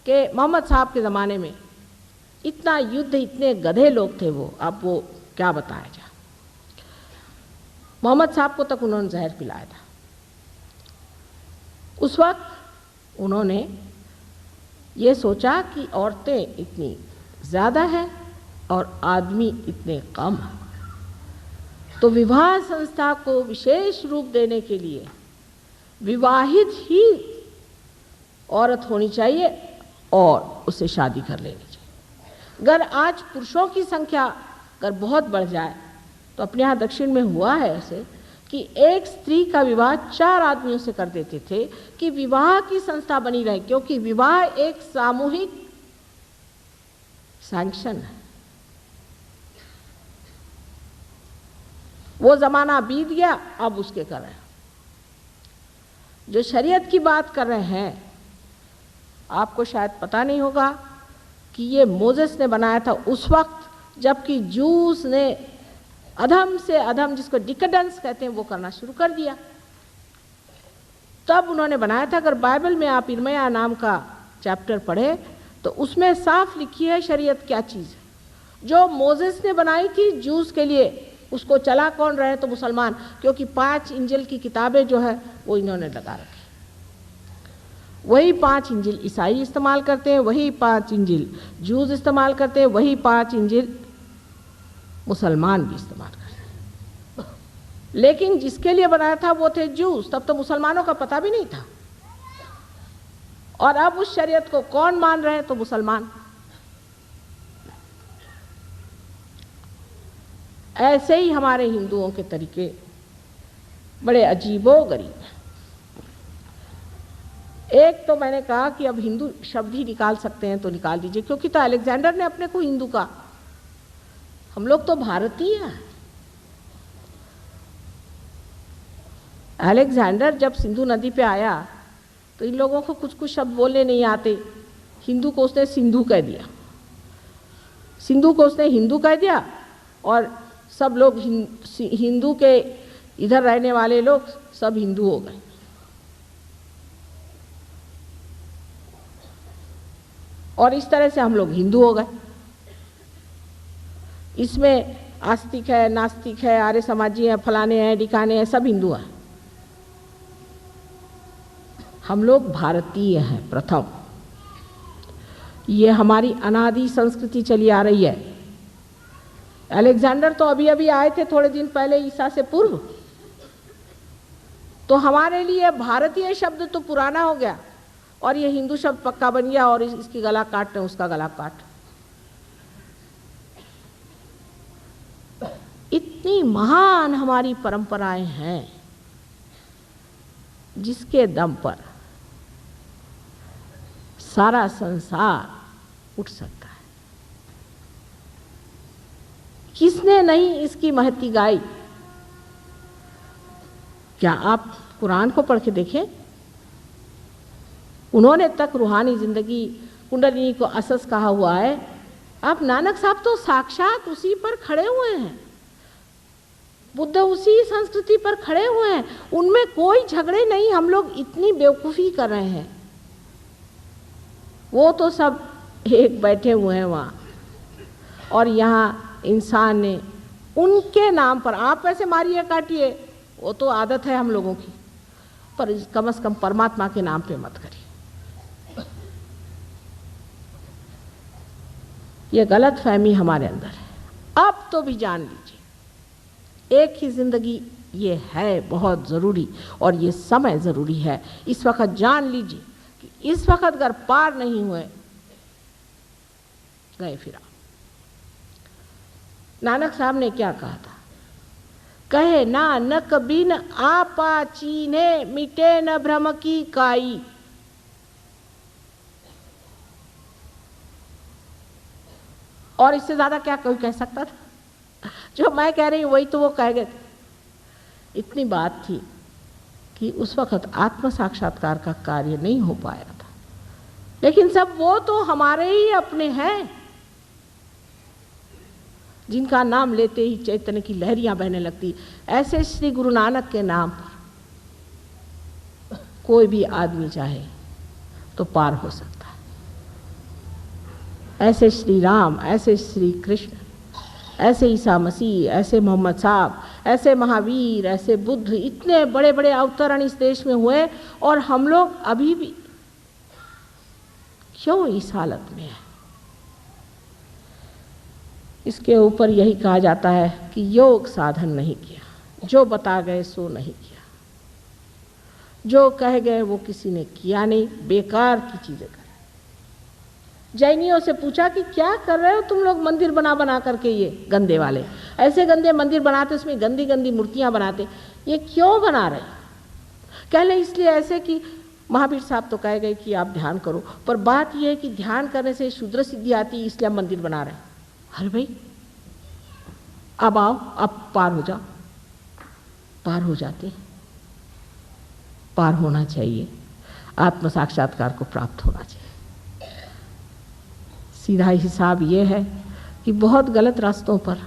Speaker 1: कि मोहम्मद साहब के ज़माने में इतना युद्ध, इतने गधे लोग थे वो, अब वो क्या बताया जाए। मोहम्मद साहब को तक उन्होंने जहर पिलाया था। उस वक्त उन्होंने ये सोचा कि औरतें इतनी ज़्यादा हैं और आदमी इतने कम हैं, तो विवाह संस्था को विशेष रूप देने के लिए विवाहित ही औरत होनी चाहिए और उससे शादी कर लेनी चाहिए। अगर आज पुरुषों की संख्या अगर बहुत बढ़ जाए, तो अपने यहाँ दक्षिण में हुआ है ऐसे कि एक स्त्री का विवाह 4 आदमियों से कर देते थे कि विवाह की संस्था बनी रहे, क्योंकि विवाह एक सामूहिक सैंक्शन है। वो ज़माना बीत गया, अब उसके कर रहे हैं। जो शरीयत की बात कर रहे हैं, आपको शायद पता नहीं होगा कि ये मोजेस ने बनाया था उस वक्त जबकि जूस ने अधम से अधम, जिसको डिकेडेंस कहते हैं, वो करना शुरू कर दिया। तब उन्होंने बनाया था। अगर बाइबल में आप इर्मया नाम का चैप्टर पढ़े तो उसमें साफ लिखी है शरीयत क्या चीज़ है। जो मोजेस ने बनाई थी जूस के लिए, उसको चला कौन रहे? तो मुसलमान, क्योंकि 5 इंजिल की किताबें जो है वो इन्होंने लगा रखी। वही 5 इंजिल ईसाई इस्तेमाल करते हैं, वही 5 इंजिल जूस इस्तेमाल करते हैं, वही 5 इंजिल मुसलमान भी इस्तेमाल करते हैं। लेकिन जिसके लिए बनाया था वो थे जूस, तब तो मुसलमानों का पता भी नहीं था। और अब उस शरीयत को कौन मान रहे हैं? तो मुसलमान। ऐसे ही हमारे हिंदुओं के तरीके बड़े अजीबो गरीब हैं। एक तो मैंने कहा कि अब हिंदू शब्द ही निकाल सकते हैं तो निकाल दीजिए, क्योंकि तो अलेक्जेंडर ने अपने को हिंदू कहा। हम लोग तो भारतीय हैं। अलेक्जेंडर जब सिंधु नदी पे आया तो इन लोगों को कुछ कुछ शब्द बोलने नहीं आते। हिंदू को उसने सिंधु कह दिया, सिंधु को उसने हिंदू कह दिया, और सब लोग हिंदू के इधर रहने वाले लोग सब हिंदू हो गए। और इस तरह से हम लोग हिंदू हो गए। इसमें आस्तिक है, नास्तिक है, आर्य समाजी है, फलाने हैं, ढिकाने हैं, सब हिंदू हैं। हम लोग भारतीय हैं प्रथम। ये हमारी अनादि संस्कृति चली आ रही है। अलेक्जेंडर तो अभी अभी आए थे थोड़े दिन पहले, ईसा से पूर्व। तो हमारे लिए भारतीय शब्द तो पुराना हो गया और ये हिंदू शब्द पक्का बन गया, और इसकी गला काट रहे, उसका गला काट। इतनी महान हमारी परंपराएं हैं जिसके दम पर सारा संसार उठ सकता है। किसने नहीं इसकी महती गाई? क्या आप कुरान को पढ़ के देखें? उन्होंने तक रूहानी जिंदगी कुंडलिनी को असस कहा हुआ है। आप नानक साहब तो साक्षात उसी पर खड़े हुए हैं, बुद्ध उसी संस्कृति पर खड़े हुए हैं। उनमें कोई झगड़े नहीं। हम लोग इतनी बेवकूफ़ी कर रहे हैं। वो तो सब एक बैठे हुए हैं वहाँ, और यहाँ इंसान ने उनके नाम पर, आप वैसे मारिए काटिए, वो तो आदत है हम लोगों की, पर कम से कम परमात्मा के नाम पे मत करिए। ये गलत फहमी हमारे अंदर है। अब तो भी जान लीजिए, एक ही जिंदगी ये है बहुत ज़रूरी, और ये समय ज़रूरी है। इस वक्त जान लीजिए कि इस वक्त अगर पार नहीं हुए, गए फिर आप। नानक साहब ने क्या कहा था? कहे नानक बिन आपा चीने, मिटे न भ्रम की काई। और इससे ज्यादा क्या कोई कह सकता था? जो मैं कह रही हूं वही तो वो कह गए थे। इतनी बात थी कि उस वक्त आत्म साक्षात्कार का कार्य नहीं हो पाया था, लेकिन सब वो तो हमारे ही अपने हैं, जिनका नाम लेते ही चैतन्य की लहरियां बहने लगती। ऐसे श्री गुरु नानक के नाम पर कोई भी आदमी चाहे तो पार हो सकता है। ऐसे श्री राम, ऐसे श्री कृष्ण, ऐसे ईसा मसीह, ऐसे मोहम्मद साहब, ऐसे महावीर, ऐसे बुद्ध, इतने बड़े बड़े अवतरण इस देश में हुए, और हम लोग अभी भी क्यों इस हालत में है? इसके ऊपर यही कहा जाता है कि योग साधन नहीं किया, जो बता गए सो नहीं किया, जो कह गए वो किसी ने किया नहीं, बेकार की चीजें कर। जैनियों से पूछा कि क्या कर रहे हो तुम लोग, मंदिर बना बना करके, ये गंदे वाले ऐसे गंदे मंदिर बनाते, उसमें गंदी गंदी मूर्तियां बनाते, ये क्यों बना रहे? कह ले इसलिए ऐसे कि महावीर साहब तो कह गए कि आप ध्यान करो, पर बात यह है कि ध्यान करने से शूद्र सिद्धि आती, इसलिए हम मंदिर बना रहे हैं। अरे भाई अब आओ, अब पार हो जाओ। पार हो जाते, पार होना चाहिए, आत्म साक्षात्कार को प्राप्त होना चाहिए। सीधा हिसाब ये है कि बहुत गलत रास्तों पर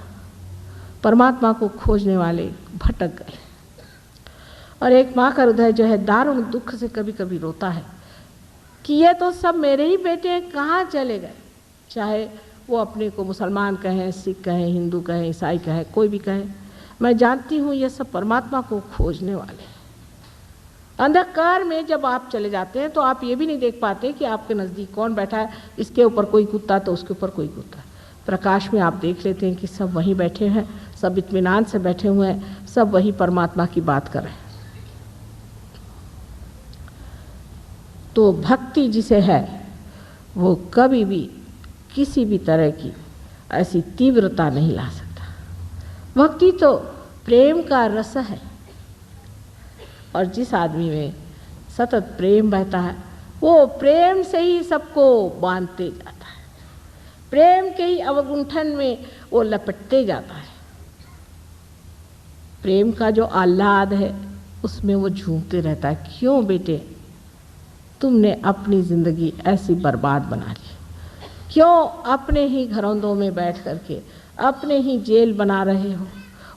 Speaker 1: परमात्मा को खोजने वाले भटक गए, और एक माँ का हृदय जो है दारुण दुख से कभी कभी रोता है कि ये तो सब मेरे ही बेटे हैं, कहाँ चले गए? चाहे वो अपने को मुसलमान कहें, सिख कहें, हिंदू कहें, ईसाई कहें, कोई भी कहे, मैं जानती हूँ ये सब परमात्मा को खोजने वाले हैं। अंधकार में जब आप चले जाते हैं तो आप ये भी नहीं देख पाते कि आपके नज़दीक कौन बैठा है, इसके ऊपर कोई कुत्ता तो उसके ऊपर कोई कुत्ता। प्रकाश में आप देख लेते हैं कि सब वहीं बैठे हैं, सब इत्मीनान से बैठे हुए हैं, सब वही परमात्मा की बात कर रहे हैं। तो भक्ति जिसे है वो कभी भी किसी भी तरह की ऐसी तीव्रता नहीं ला सकता। भक्ति तो प्रेम का रस है, और जिस आदमी में सतत प्रेम बहता है वो प्रेम से ही सबको बांधते जाता है, प्रेम के ही अवगुंठन में वो लपटते जाता है। प्रेम का जो आह्लाद है उसमें वो झूमते रहता है। क्यों बेटे तुमने अपनी ज़िंदगी ऐसी बर्बाद बना ली? क्यों अपने ही घरौंदों में बैठ करके अपने ही जेल बना रहे हो?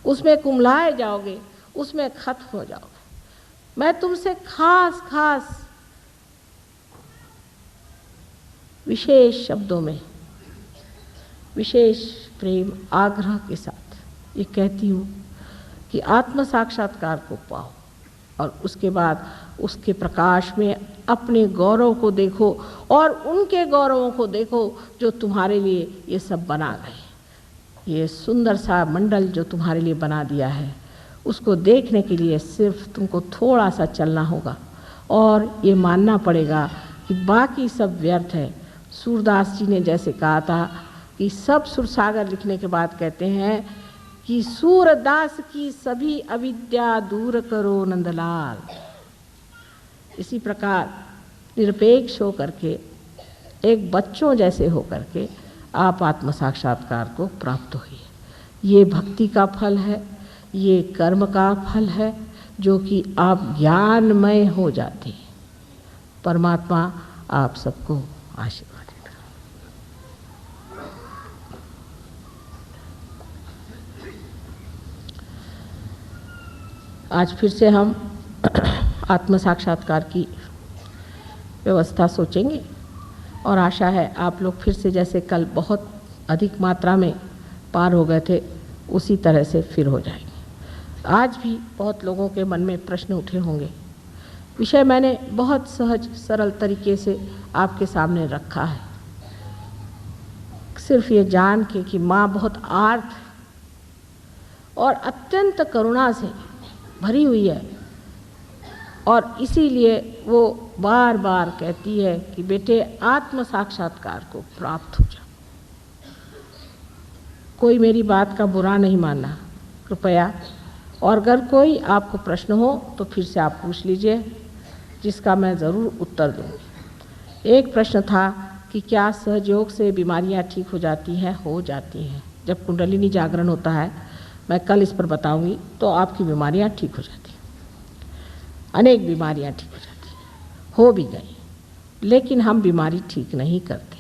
Speaker 1: उसमें कुम्हलाए जाओगे, उसमें खत्म हो जाओगे। मैं तुमसे खास खास विशेष शब्दों में, विशेष प्रेम आग्रह के साथ ये कहती हूँ कि आत्म साक्षात्कार को पाओ, और उसके बाद उसके प्रकाश में अपने गौरव को देखो और उनके गौरवों को देखो जो तुम्हारे लिए ये सब बना गए। ये सुंदर सा मंडल जो तुम्हारे लिए बना दिया है, उसको देखने के लिए सिर्फ तुमको थोड़ा सा चलना होगा, और ये मानना पड़ेगा कि बाकी सब व्यर्थ है। सूरदास जी ने जैसे कहा था कि सब सुरसागर लिखने के बाद कहते हैं कि सूरदास की सभी अविद्या दूर करो नंदलाल। इसी प्रकार निरपेक्ष होकर के, एक बच्चों जैसे होकर के आप आत्म साक्षात्कार को प्राप्त होइए। ये भक्ति का फल है, ये कर्म का फल है, जो कि आप ज्ञानमय हो जाते हैं। परमात्मा आप सबको आशीर्वाद देगा। आज फिर से हम आत्म साक्षात्कार की व्यवस्था सोचेंगे, और आशा है आप लोग फिर से जैसे कल बहुत अधिक मात्रा में पार हो गए थे उसी तरह से फिर हो जाएंगे। आज भी बहुत लोगों के मन में प्रश्न उठे होंगे। विषय मैंने बहुत सहज सरल तरीके से आपके सामने रखा है। सिर्फ ये जान के कि माँ बहुत आर्त और अत्यंत करुणा से भरी हुई है, और इसीलिए वो बार बार कहती है कि बेटे आत्म साक्षात्कार को प्राप्त हो जा। कोई मेरी बात का बुरा नहीं मानना कृपया, और अगर कोई आपको प्रश्न हो तो फिर से आप पूछ लीजिए, जिसका मैं ज़रूर उत्तर दूँगी। एक प्रश्न था कि क्या सहयोग से बीमारियां ठीक हो जाती हैं? हो जाती हैं। जब कुंडलिनी जागरण होता है, मैं कल इस पर बताऊंगी, तो आपकी बीमारियां ठीक हो जाती हैं। अनेक बीमारियां ठीक हो जाती हैं, हो भी गई, लेकिन हम बीमारी ठीक नहीं करते,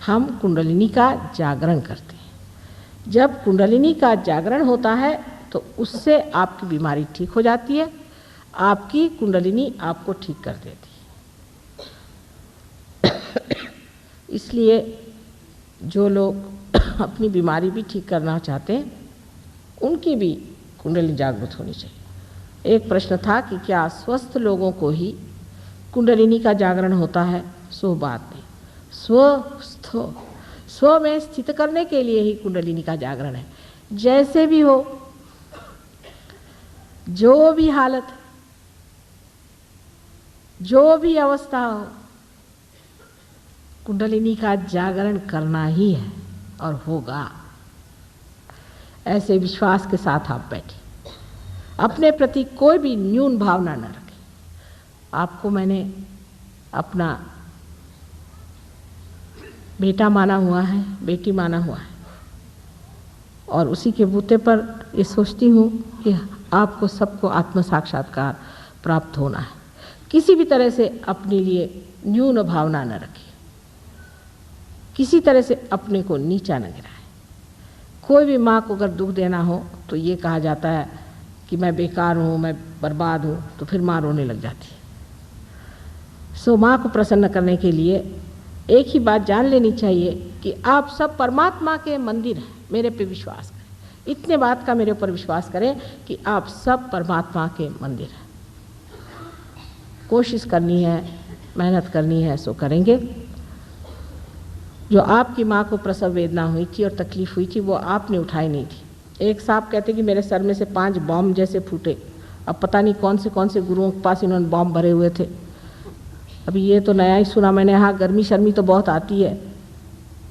Speaker 1: हम कुंडलिनी का जागरण करते हैं। जब कुंडलिनी का जागरण होता है तो उससे आपकी बीमारी ठीक हो जाती है, आपकी कुंडलिनी आपको ठीक कर देती है। इसलिए जो लोग अपनी बीमारी भी ठीक करना चाहते हैं, उनकी भी कुंडलिनी जागृत होनी चाहिए। एक प्रश्न था कि क्या स्वस्थ लोगों को ही कुंडलिनी का जागरण होता है? सो बात नहीं, स्व में स्थित करने के लिए ही कुंडलिनी का जागरण है। जैसे भी हो, जो भी हालत, जो भी अवस्था हो, कुंडलिनी का जागरण करना ही है और होगा। ऐसे विश्वास के साथ आप बैठे, अपने प्रति कोई भी न्यून भावना न रखें। आपको मैंने अपना बेटा माना हुआ है, बेटी माना हुआ है, और उसी के बूते पर ये सोचती हूँ कि आपको सबको आत्म साक्षात्कार प्राप्त होना है। किसी भी तरह से अपने लिए न्यून भावना न रखें, किसी तरह से अपने को नीचा न गिराए। कोई भी माँ को अगर दुख देना हो तो ये कहा जाता है कि मैं बेकार हूँ, मैं बर्बाद हूँ, तो फिर माँ रोने लग जाती है। सो माँ को प्रसन्न करने के लिए एक ही बात जान लेनी चाहिए कि आप सब परमात्मा के मंदिर हैं। मेरे पे विश्वास करें, इतने बात का मेरे ऊपर विश्वास करें कि आप सब परमात्मा के मंदिर हैं। कोशिश करनी है, मेहनत करनी है, सो करेंगे। जो आपकी माँ को प्रसव वेदना हुई थी और तकलीफ़ हुई थी, वो आपने उठाई नहीं थी। एक साहब कहते कि मेरे सर में से 5 बॉम्ब जैसे फूटे। अब पता नहीं कौन से गुरुओं के पास इन्होंने बॉम्ब भरे हुए थे। अभी ये तो नया ही सुना मैंने। हाँ, गर्मी शर्मी तो बहुत आती है।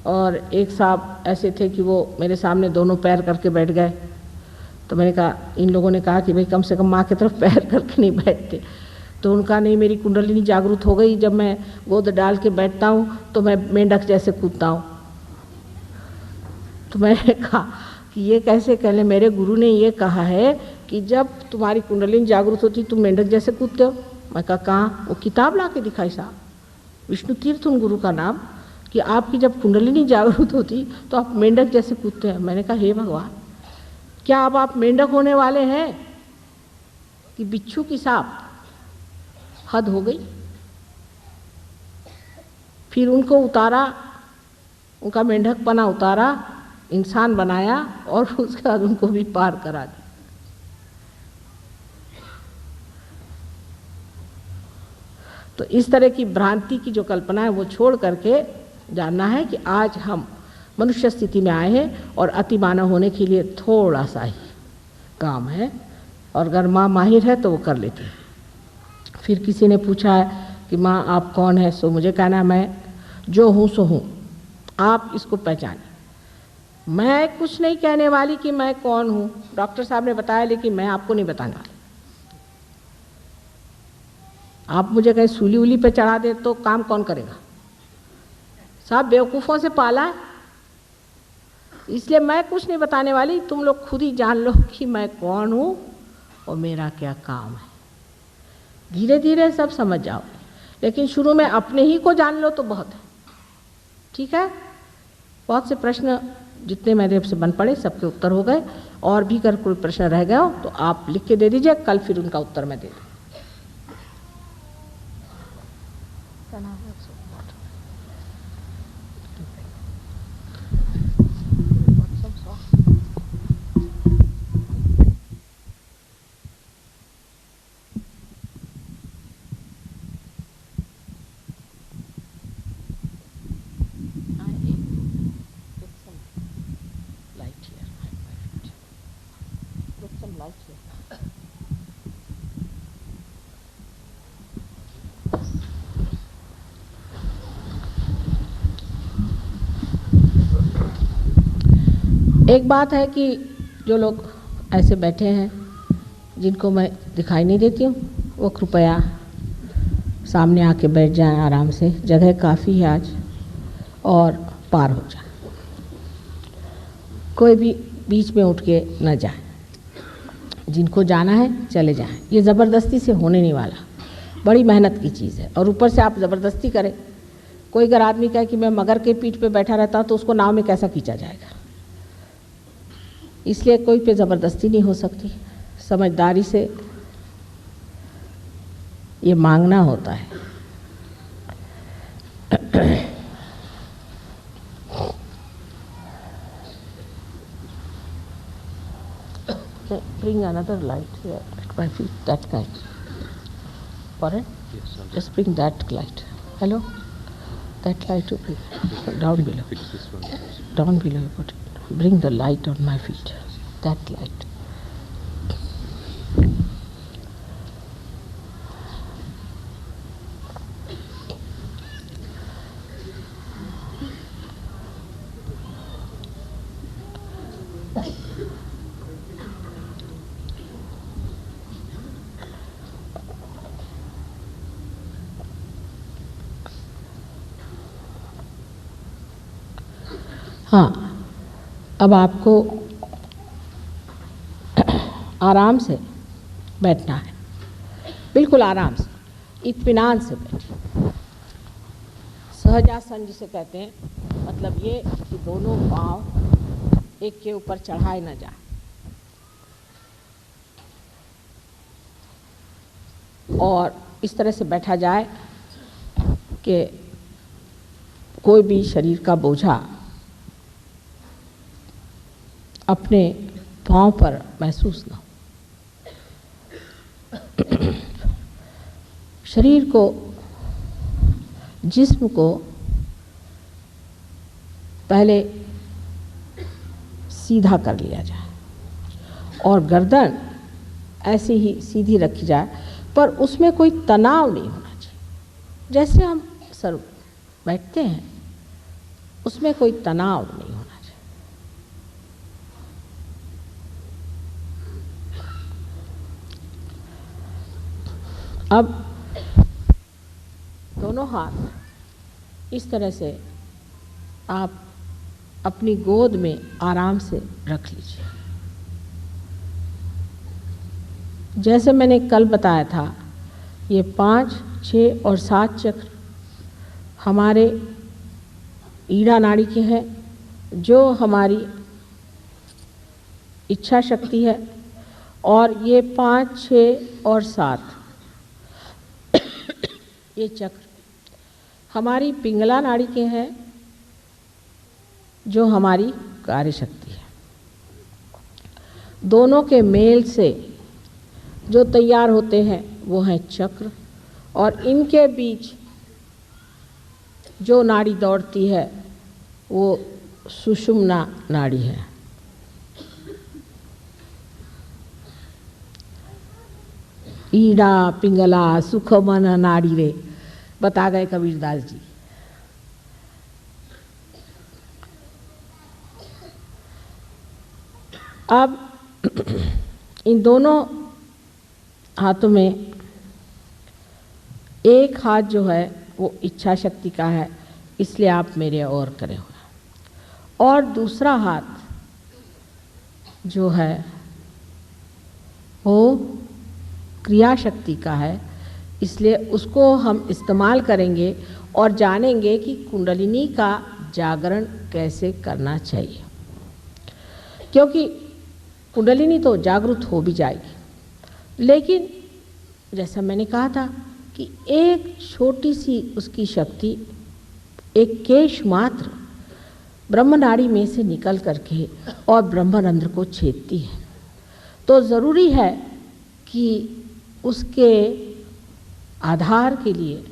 Speaker 1: और एक साहब ऐसे थे कि वो मेरे सामने दोनों पैर करके बैठ गए। तो मैंने कहा, इन लोगों ने कहा कि भाई कम से कम माँ की तरफ पैर करके नहीं बैठते। तो उनका नहीं, मेरी कुंडलिनी जागृत हो गई। जब मैं गोद डाल के बैठता हूँ तो मैं मेंढक जैसे कूदता हूँ। तो मैंने कहा कि ये कैसे कहले? मेरे गुरु ने ये कहा है कि जब तुम्हारी कुंडलिनी जागृत होती तुम मेंढक जैसे कूदते हो। मैं कहा कहाँ? वो किताब ला के दिखाई साहब, विष्णु तीर्थ उन गुरु का नाम, कि आपकी जब कुंडलिनी जागृत होती तो आप मेंढक जैसे कूदते हैं। मैंने कहा हे भगवान, क्या अब आप मेंढक होने वाले हैं कि बिच्छू की सांप? हद हो गई। फिर उनको उतारा, उनका मेंढकपना उतारा, इंसान बनाया और उसके बाद उनको भी पार करा दिया। तो इस तरह की भ्रांति की जो कल्पना है वो छोड़ करके जानना है कि आज हम मनुष्य स्थिति में आए हैं और अति मानव होने के लिए थोड़ा सा ही काम है, और अगर माँ माहिर है तो वो कर लेती है। फिर किसी ने पूछा है कि माँ आप कौन है? सो मुझे कहना, मैं जो हूँ सो हूँ, आप इसको पहचानें। मैं कुछ नहीं कहने वाली कि मैं कौन हूँ, डॉक्टर साहब ने बताया, लेकिन मैं आपको नहीं बताने वाली। आप मुझे कहीं सूली उली पे चढ़ा दे तो काम कौन करेगा? साहब बेवकूफ़ों से पाला है, इसलिए मैं कुछ नहीं बताने वाली। तुम लोग खुद ही जान लो कि मैं कौन हूँ और मेरा क्या काम है। धीरे धीरे सब समझ जाओ, लेकिन शुरू में अपने ही को जान लो तो बहुत है। ठीक है? बहुत से प्रश्न जितने मेरे से बन पड़े सबके उत्तर हो गए, और भी अगर कोई प्रश्न रह गया हो तो आप लिख के दे दीजिए, कल फिर उनका उत्तर मैं दे दूँ। एक बात है कि जो लोग ऐसे बैठे हैं जिनको मैं दिखाई नहीं देती हूँ, वो कृपया सामने आके बैठ जाएं आराम से, जगह काफ़ी है आज, और पार हो जाए। कोई भी बीच में उठ के न जाए, जिनको जाना है चले जाएं। ये ज़बरदस्ती से होने नहीं वाला, बड़ी मेहनत की चीज़ है। और ऊपर से आप ज़बरदस्ती करें, कोई अगर आदमी कहे कि मैं मगर के पीठ पे बैठा रहता हूँ तो उसको नाव में कैसा खींचा जाएगा। इसलिए कोई पे ज़बरदस्ती नहीं हो सकती, समझदारी से ये मांगना होता है। Bring another light here at my feet, that kind. Pardon?
Speaker 2: Yes,
Speaker 1: Just bring that light. Hello? That light to be down below.
Speaker 2: fix this one.
Speaker 1: Down below, put it. Bring the light on my feet. That light. हाँ, अब आपको आराम से बैठना है, बिल्कुल आराम से, इत्मीनान से बैठिए। सहजासन जिसे कहते हैं, मतलब ये कि दोनों पांव एक के ऊपर चढ़ाए न जाए, और इस तरह से बैठा जाए कि कोई भी शरीर का बोझा अपने पांव पर महसूस न हो। शरीर को, जिस्म को पहले सीधा कर लिया जाए और गर्दन ऐसे ही सीधी रखी जाए, पर उसमें कोई तनाव नहीं होना चाहिए। जैसे हम सर बैठते हैं उसमें कोई तनाव नहीं होना चाहिए। अब दोनों हाथ इस तरह से आप अपनी गोद में आराम से रख लीजिए। जैसे मैंने कल बताया था, ये 5, 6 और 7 चक्र हमारे ईड़ा नाड़ी के हैं, जो हमारी इच्छा शक्ति है, और ये 5, 6 और 7 ये चक्र हमारी पिंगला नाड़ी के हैं, जो हमारी कार्य शक्ति है। दोनों के मेल से जो तैयार होते हैं वो हैं चक्र, और इनके बीच जो नाड़ी दौड़ती है वो सुषुम्ना नाड़ी है। ईड़ा पिंगला सुख मन नाड़ी रे, बता गए कबीरदास जी। अब इन दोनों हाथों में एक हाथ जो है वो इच्छा शक्ति का है, इसलिए आप मेरे और करे हुए, और दूसरा हाथ जो है वो क्रिया शक्ति का है, इसलिए उसको हम इस्तेमाल करेंगे और जानेंगे कि कुंडलिनी का जागरण कैसे करना चाहिए। क्योंकि कुंडलिनी तो जागृत हो भी जाएगी, लेकिन जैसा मैंने कहा था कि एक छोटी सी उसकी शक्ति, एक केश मात्र ब्रह्म नाड़ी में से निकल करके और ब्रह्मरंध्र को छेदती है। तो ज़रूरी है कि उसके आधार के लिए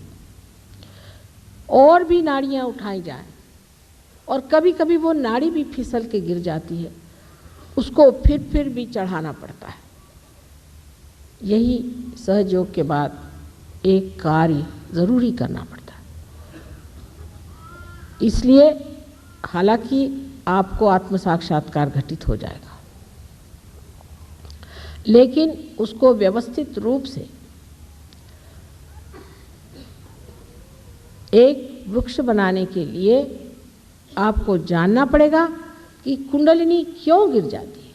Speaker 1: और भी नाड़ियाँ उठाई जाएं, और कभी कभी वो नाड़ी भी फिसल के गिर जाती है, उसको फिर भी चढ़ाना पड़ता है। यही सहयोग के बाद एक कार्य ज़रूरी करना पड़ता है। इसलिए हालांकि आपको आत्म साक्षात्कार घटित हो जाएगा। लेकिन उसको व्यवस्थित रूप से एक वृक्ष बनाने के लिए आपको जानना पड़ेगा कि कुंडलिनी क्यों गिर जाती है,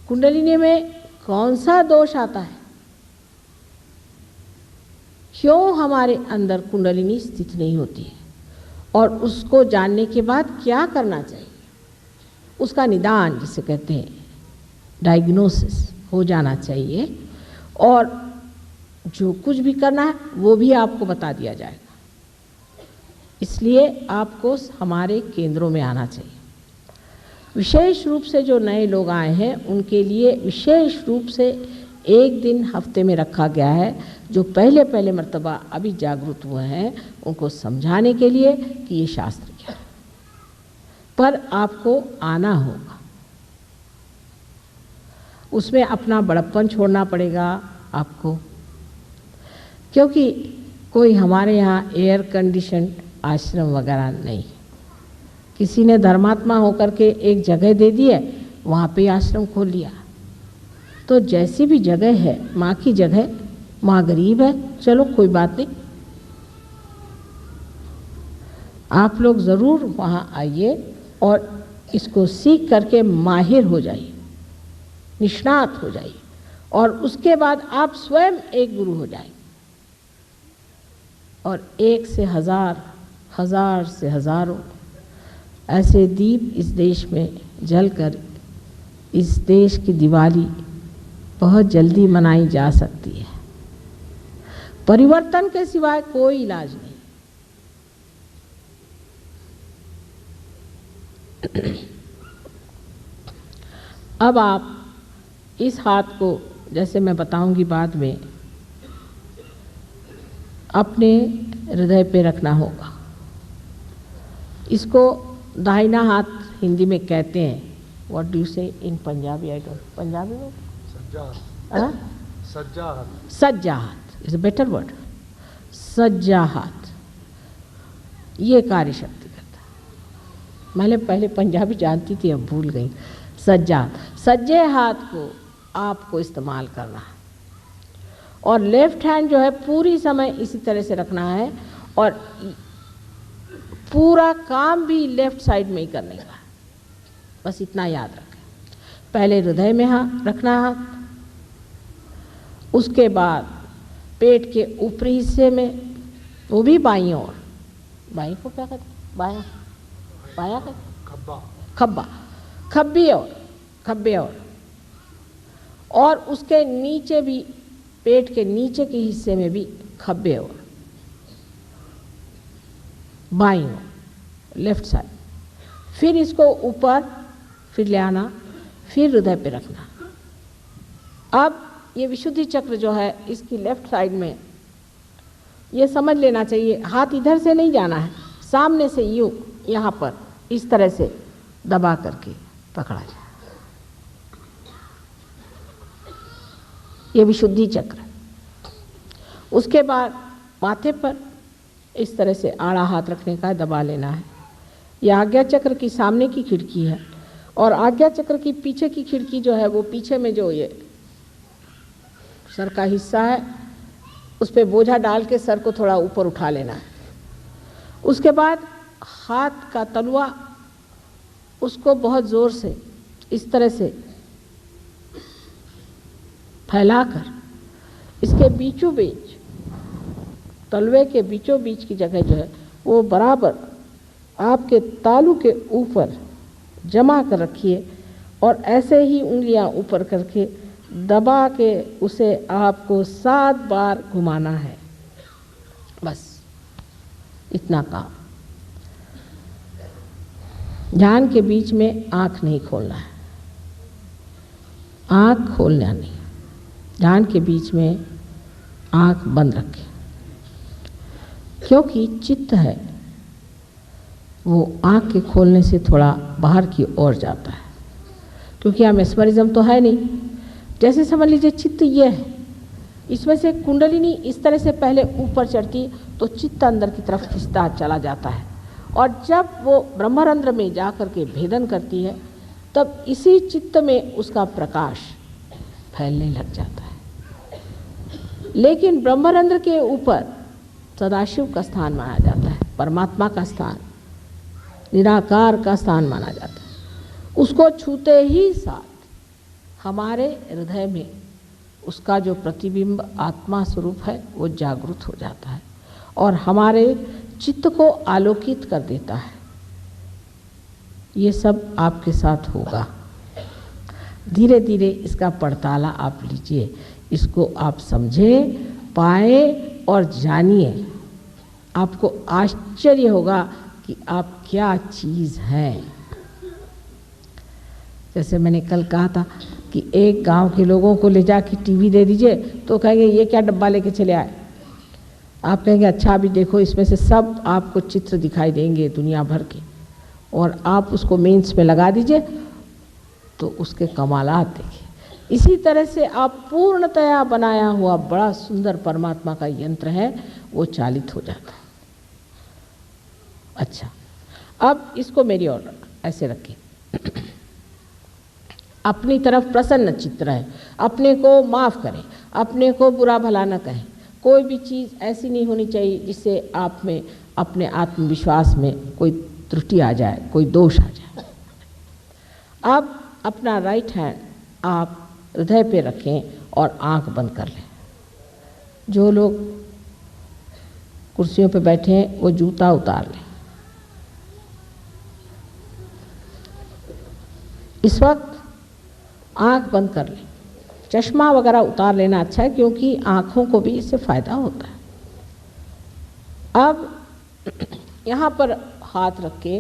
Speaker 1: कुंडलिनी में कौन सा दोष आता है, क्यों हमारे अंदर कुंडलिनी स्थित नहीं होती है, और उसको जानने के बाद क्या करना चाहिए, उसका निदान जिसे कहते हैं डायग्नोसिस हो जाना चाहिए, और जो कुछ भी करना है वो भी आपको बता दिया जाएगा। इसलिए आपको हमारे केंद्रों में आना चाहिए। विशेष रूप से जो नए लोग आए हैं उनके लिए विशेष रूप से एक दिन हफ्ते में रखा गया है, जो पहले पहले मर्तबा अभी जागरूक हुए हैं उनको समझाने के लिए कि ये शास्त्र क्या है। पर आपको आना होगा, उसमें अपना बड़प्पन छोड़ना पड़ेगा आपको, क्योंकि कोई हमारे यहाँ एयर कंडीशन आश्रम वगैरह नहीं। किसी ने धर्मात्मा होकर के एक जगह दे दी है, वहाँ पे आश्रम खोल लिया। तो जैसी भी जगह है, माँ की जगह, माँ गरीब है, चलो कोई बात नहीं, आप लोग ज़रूर वहाँ आइए और इसको सीख करके माहिर हो जाइए, निष्णात हो जाइए, और उसके बाद आप स्वयं एक गुरु हो जाएंगे। और एक से हजार, हजार से हजारों ऐसे दीप इस देश में जलकर इस देश की दिवाली बहुत जल्दी मनाई जा सकती है। परिवर्तन के सिवाय कोई इलाज नहीं। अब आप इस हाथ को, जैसे मैं बताऊंगी बाद में, अपने हृदय पे रखना होगा। इसको दाहिना हाथ हिंदी में कहते हैं, व्हाट डू यू से इन पंजाबी? आई डोंट, पंजाबी में सज्जा हाथ, सज्जा हाथ इज अ बेटर वर्ड। सज्जा हाथ ये कार्य शक्ति करता है। मैंने पहले पंजाबी जानती थी, अब भूल गई। सज्जा, सज्जे हाथ को आपको इस्तेमाल करना है, और लेफ्ट हैंड जो है पूरी समय इसी तरह से रखना है, और पूरा काम भी लेफ्ट साइड में ही करने का है। बस इतना याद रखें। पहले हृदय में रखना हाथ, उसके बाद पेट के ऊपरी हिस्से में, वो भी बाईं ओर, बाईं को क्या कहते हैं, बायां, बायां कहते, खब्बा, खब्बा, खब्बी ओर, खब्बे और उसके नीचे भी, पेट के नीचे के हिस्से में भी खब्बे ओर, बाईं ओर, लेफ्ट साइड। फिर इसको ऊपर फिर ले आना, फिर हृदय पे रखना। अब ये विशुद्धि चक्र जो है इसकी लेफ्ट साइड में, ये समझ लेना चाहिए, हाथ इधर से नहीं जाना है, सामने से यूं यहाँ पर इस तरह से दबा करके पकड़ा जाए। ये विशुद्धि चक्र। उसके बाद माथे पर इस तरह से आड़ा हाथ रखने का, दबा लेना है। यह आज्ञा चक्र की सामने की खिड़की है, और आज्ञा चक्र की पीछे की खिड़की जो है वो पीछे में जो ये सर का हिस्सा है उस पर बोझा डाल के सर को थोड़ा ऊपर उठा लेना है। उसके बाद हाथ का तलुआ, उसको बहुत ज़ोर से इस तरह से फैलाकर इसके बीचों बीच, तलवे के बीचों बीच की जगह जो है वो बराबर आपके तालू के ऊपर जमा कर रखिए, और ऐसे ही उंगलियां ऊपर करके दबा के उसे आपको 7 बार घुमाना है। बस इतना काम। ध्यान के बीच में आँख नहीं खोलना है, आँख खोलना नहीं, ध्यान के बीच में आँख बंद रखें, क्योंकि चित्त है वो आँख के खोलने से थोड़ा बाहर की ओर जाता है, क्योंकि यहाँ मेस्मरिज्म तो है नहीं। जैसे समझ लीजिए चित्त ये है, इसमें से कुंडलिनी इस तरह से पहले ऊपर चढ़ती तो चित्त अंदर की तरफ खिंचता चला जाता है, और जब वो ब्रह्मरंध्र में जा कर के भेदन करती है तब इसी चित्त में उसका प्रकाश फैलने लग जाता है। लेकिन ब्रह्मरंध्र के ऊपर सदाशिव का स्थान माना जाता है, परमात्मा का स्थान, निराकार का स्थान माना जाता है। उसको छूते ही साथ हमारे हृदय में उसका जो प्रतिबिंब आत्मा स्वरूप है वो जागृत हो जाता है और हमारे चित्त को आलोकित कर देता है। ये सब आपके साथ होगा। धीरे धीरे इसका पड़ताला आप लीजिए, इसको आप समझें, पाए और जानिए। आपको आश्चर्य होगा कि आप क्या चीज़ हैं। जैसे मैंने कल कहा था कि एक गांव के लोगों को ले जाके टीवी दे दीजिए तो कहेंगे ये क्या डब्बा लेके चले आए। आप कहेंगे अच्छा अभी देखो, इसमें से सब आपको चित्र दिखाई देंगे दुनिया भर के, और आप उसको मेंस में लगा दीजिए तो उसके कमालात देखिए। इसी तरह से आप पूर्णतया बनाया हुआ बड़ा सुंदर परमात्मा का यंत्र है, वो चालित हो जाता है। अच्छा, अब इसको मेरी ओर ऐसे रखें। अपनी तरफ प्रसन्न चित्त रहे, अपने को माफ़ करें, अपने को बुरा भला न कहें। कोई भी चीज़ ऐसी नहीं होनी चाहिए जिससे आप में, अपने आत्मविश्वास में कोई त्रुटि आ जाए, कोई दोष आ जाए। अब अपना राइट हैंड आप हृदय पे रखें और आंख बंद कर लें। जो लोग कुर्सियों पे बैठे हैं वो जूता उतार लें। इस वक्त आंख बंद कर लें। चश्मा वगैरह उतार लेना अच्छा है क्योंकि आँखों को भी इससे फ़ायदा होता है। अब यहाँ पर हाथ रख के,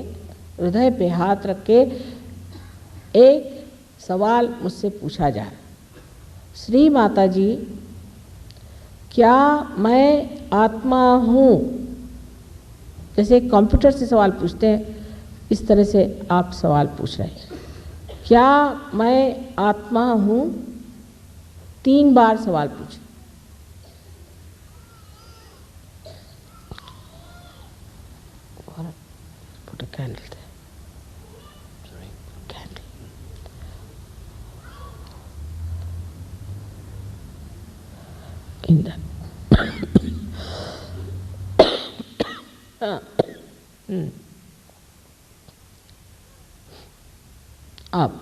Speaker 1: हृदय पे हाथ रख के एक सवाल मुझसे पूछा जाए। श्री माता जी, क्या मैं आत्मा हूँ? जैसे कंप्यूटर से सवाल पूछते हैं, इस तरह से आप सवाल पूछ रहे हैं। क्या मैं आत्मा हूँ? 3 बार सवाल पूछें। Put a candle there. Sorry, candle. In that. अब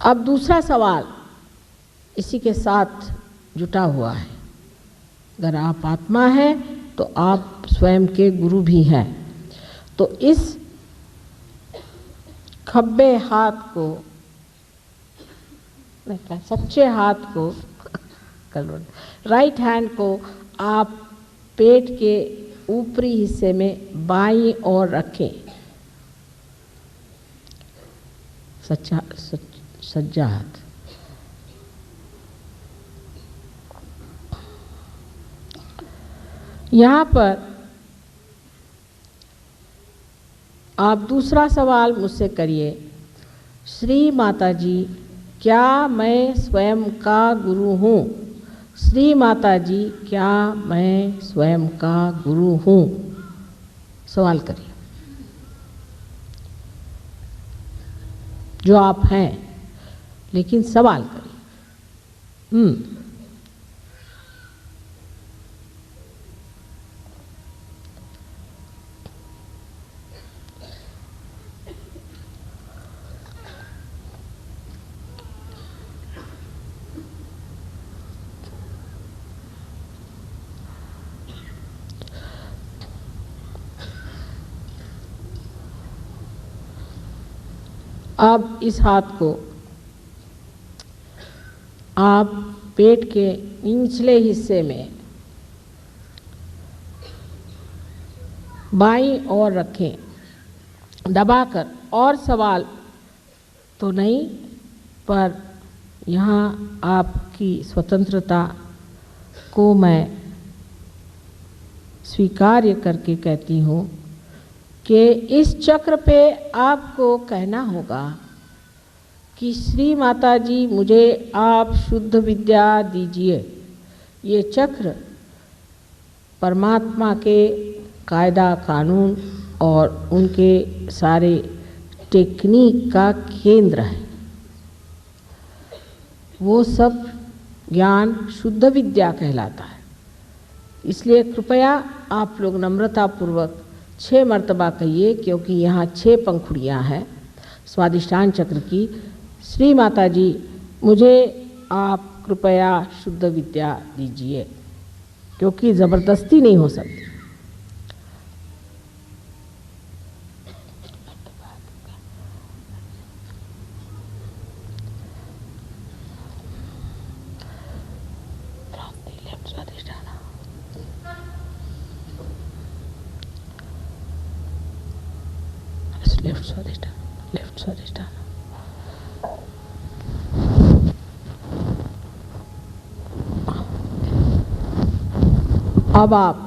Speaker 1: अब दूसरा सवाल इसी के साथ जुटा हुआ है। अगर आप आत्मा हैं तो आप स्वयं के गुरु भी हैं। तो इस खब्बे हाथ को, सच्चे हाथ को, राइट हैंड को आप पेट के ऊपरी हिस्से में बाईं ओर रखें। सज्जा हाथ। यहाँ पर आप दूसरा सवाल मुझसे करिए। श्री माता जी, क्या मैं स्वयं का गुरु हूँ? श्री माता जी, क्या मैं स्वयं का गुरु हूँ? सवाल करिए जो आप हैं, लेकिन सवाल करिए। अब इस हाथ को आप पेट के निचले हिस्से में बाईं ओर रखें दबाकर। और सवाल तो नहीं, पर यहाँ आपकी स्वतंत्रता को मैं स्वीकार्य करके कहती हूँ कि इस चक्र पे आपको कहना होगा कि श्री माता जी मुझे आप शुद्ध विद्या दीजिए। ये चक्र परमात्मा के कायदा कानून और उनके सारे टेक्निक का केंद्र है। वो सब ज्ञान शुद्ध विद्या कहलाता है। इसलिए कृपया आप लोग नम्रतापूर्वक 6 मर्तबा कहिए, क्योंकि यहाँ 6 पंखुड़ियाँ हैं स्वादिष्ठान चक्र की। श्री माता जी मुझे आप कृपया शुद्ध विद्या दीजिए, क्योंकि ज़बरदस्ती नहीं हो सकती। लेफ्ट स्वादिष्ठान। अब आप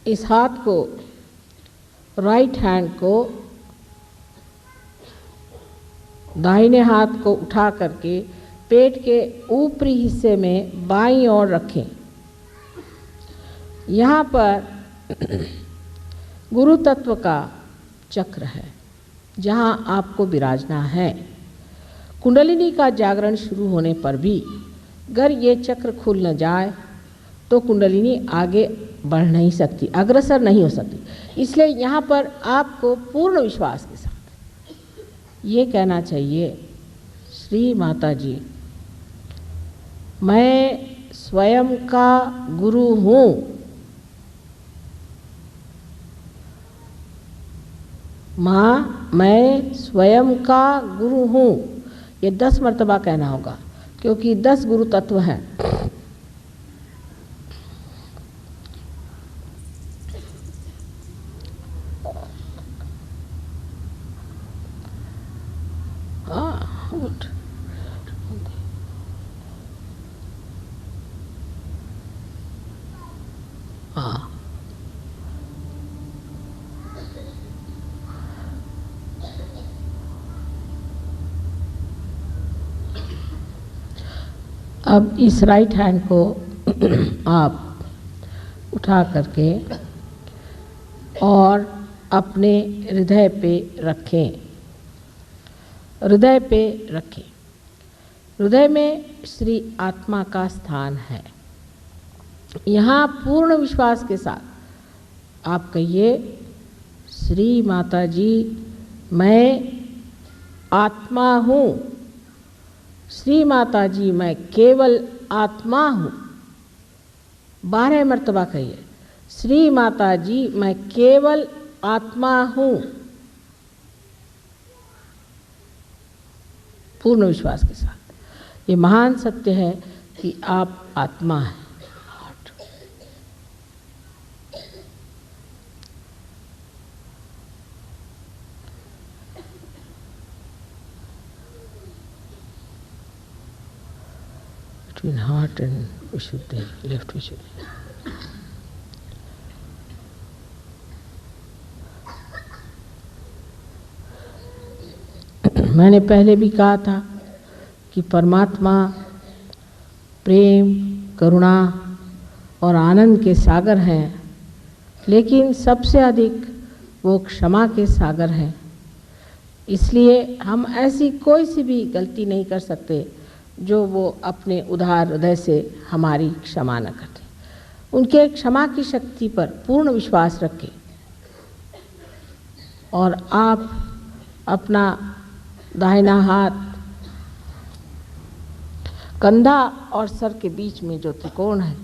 Speaker 1: इस हाथ को, राइट हैंड को दाहिने हाथ को उठा करके पेट के ऊपरी हिस्से में बाईं ओर रखें। यहाँ पर गुरु तत्व का चक्र है जहाँ आपको विराजना है। कुंडलिनी का जागरण शुरू होने पर भी अगर ये चक्र खुल न जाए तो कुंडलिनी आगे बढ़ नहीं सकती, अग्रसर नहीं हो सकती। इसलिए यहाँ पर आपको पूर्ण विश्वास के साथ ये कहना चाहिए, श्री माता जी मैं स्वयं का गुरु हूँ। माँ मैं स्वयं का गुरु हूँ। ये 10 मर्तबा कहना होगा, क्योंकि 10 गुरु तत्व हैं। अब इस राइट हैंड को आप उठा करके और अपने हृदय पे रखें। हृदय पे रखें। हृदय में श्री आत्मा का स्थान है। यहाँ पूर्ण विश्वास के साथ आप कहिए, श्री माता जी मैं आत्मा हूँ। श्री माता जी मैं केवल आत्मा हूँ। 12 मर्तबा कहिए, श्री माता जी मैं केवल आत्मा हूँ। पूर्ण विश्वास के साथ। ये महान सत्य है कि आप आत्मा हैं। Between heart and Vishuddhi, left Vishuddhi. मैंने पहले भी कहा था कि परमात्मा प्रेम, करुणा और आनंद के सागर हैं, लेकिन सबसे अधिक वो क्षमा के सागर हैं। इसलिए हम ऐसी कोई सी भी गलती नहीं कर सकते जो वो अपने उदार हृदय से हमारी क्षमा न करते। उनके क्षमा की शक्ति पर पूर्ण विश्वास रखें और आप अपना दाहिना हाथ कंधा और सर के बीच में जो त्रिकोण है,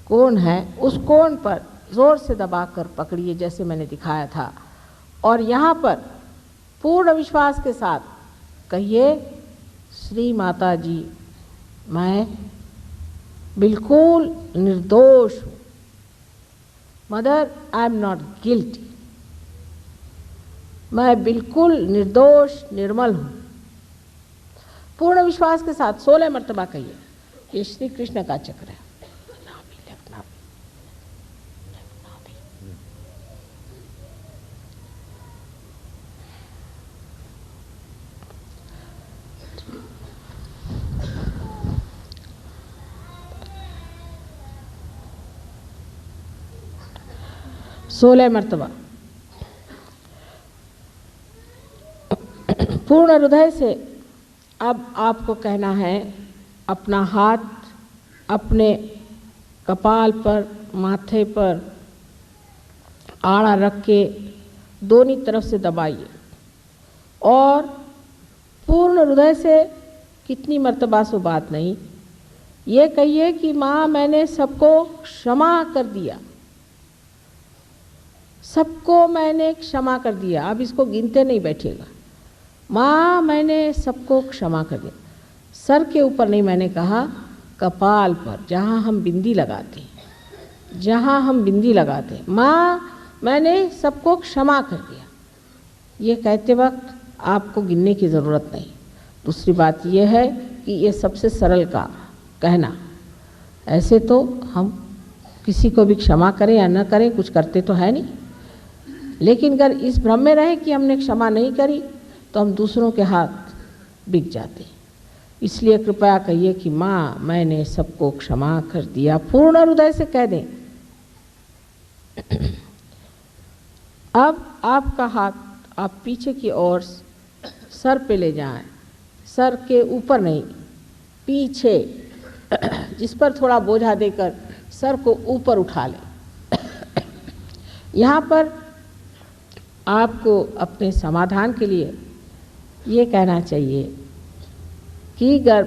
Speaker 1: कोण है, उस कोण पर ज़ोर से दबाकर पकड़िए जैसे मैंने दिखाया था, और यहाँ पर पूर्ण विश्वास के साथ कहिए, श्री माता जी मैं बिल्कुल निर्दोष हूँ। Mother I am not guilty. मैं बिल्कुल निर्दोष निर्मल हूँ। पूर्ण विश्वास के साथ 16 मर्तबा कहिए। ये श्री कृष्ण का चक्र है। 16 मर्तबा पूर्ण हृदय से अब आपको कहना है, अपना हाथ अपने कपाल पर, माथे पर आड़ा रख के दोनों तरफ से दबाइए और पूर्ण हृदय से, कितनी मर्तबा सो बात नहीं, ये कहिए कि माँ मैंने सबको क्षमा कर दिया, सबको मैंने क्षमा कर दिया। अब इसको गिनते नहीं बैठिएगा। माँ मैंने सबको क्षमा कर दिया। सर के ऊपर नहीं, मैंने कहा कपाल पर, जहाँ हम बिंदी लगाते हैं, जहाँ हम बिंदी लगाते हैं। माँ मैंने सबको क्षमा कर दिया। ये कहते वक्त आपको गिनने की ज़रूरत नहीं। दूसरी बात यह है कि ये सबसे सरल काम कहना। ऐसे तो हम किसी को भी क्षमा करें या न करें, कुछ करते तो है नहीं, लेकिन अगर इस भ्रम में रहे कि हमने क्षमा नहीं करी तो हम दूसरों के हाथ बिक जाते। इसलिए कृपया कहिए कि माँ मैंने सबको क्षमा कर दिया। पूर्ण हृदय से कह दें। अब आपका हाथ आप पीछे की ओर सर पे ले जाएं, सर के ऊपर नहीं, पीछे, जिस पर थोड़ा बोझा देकर सर को ऊपर उठा लें। यहाँ पर आपको अपने समाधान के लिए ये कहना चाहिए कि अगर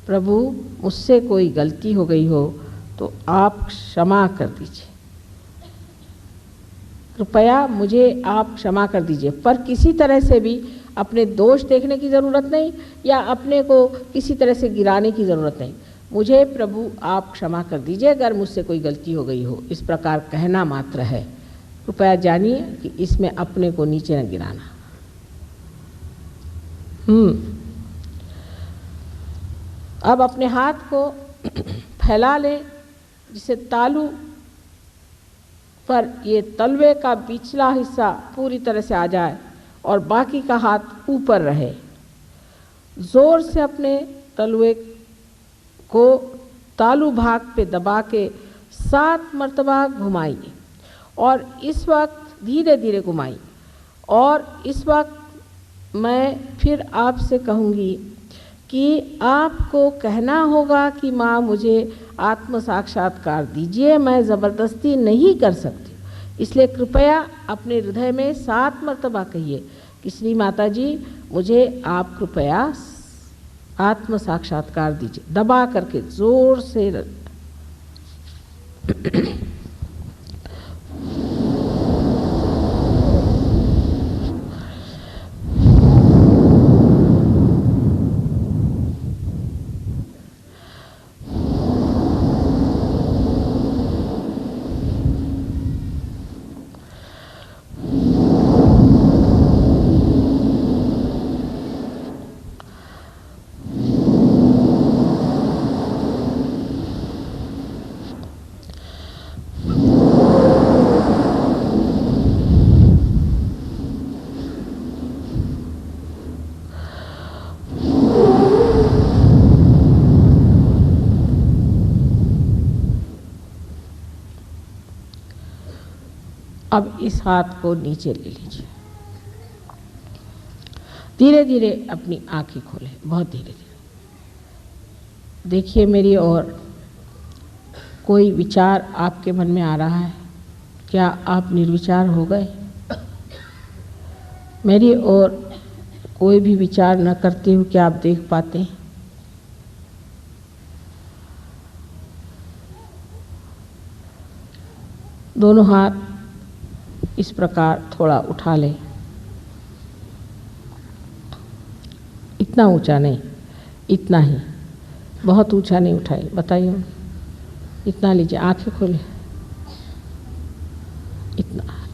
Speaker 1: प्रभु मुझसे कोई गलती हो गई हो तो आप क्षमा कर दीजिए, कृपया मुझे आप क्षमा कर दीजिए। पर किसी तरह से भी अपने दोष देखने की ज़रूरत नहीं या अपने को किसी तरह से गिराने की ज़रूरत नहीं। मुझे प्रभु आप क्षमा कर दीजिए अगर मुझसे कोई गलती हो गई हो, इस प्रकार कहना मात्र है। कृपया जानिए कि इसमें अपने को नीचे न गिराना। अब अपने हाथ को फैला लें, जिसे तालू पर ये तलवे का पिछला हिस्सा पूरी तरह से आ जाए और बाकी का हाथ ऊपर रहे। जोर से अपने तलवे को तालू भाग पे दबा के 7 मर्तबा घुमाइए और इस वक्त धीरे धीरे घुमाइए। और इस वक्त मैं फिर आपसे कहूँगी कि आपको कहना होगा कि माँ मुझे आत्म साक्षात्कार दीजिए, मैं ज़बरदस्ती नहीं कर सकती। इसलिए कृपया अपने हृदय में 7 मर्तबा कहिए कि श्री माता जी मुझे आप कृपया आत्म साक्षात्कार दीजिए, दबा करके जोर से। अब इस हाथ को नीचे ले लीजिए, धीरे धीरे अपनी आंखें खोलें, बहुत धीरे धीरे देखिए मेरी ओर। कोई विचार आपके मन में आ रहा है? क्या आप निर्विचार हो गए? मेरी ओर कोई भी विचार न करते हुए क्या आप देख पाते हैं? दोनों हाथ इस प्रकार थोड़ा उठा लें, इतना ऊंचा नहीं, इतना ही, बहुत ऊंचा नहीं उठाइए। बताइए, इतना लीजिए, आंखें खोलें,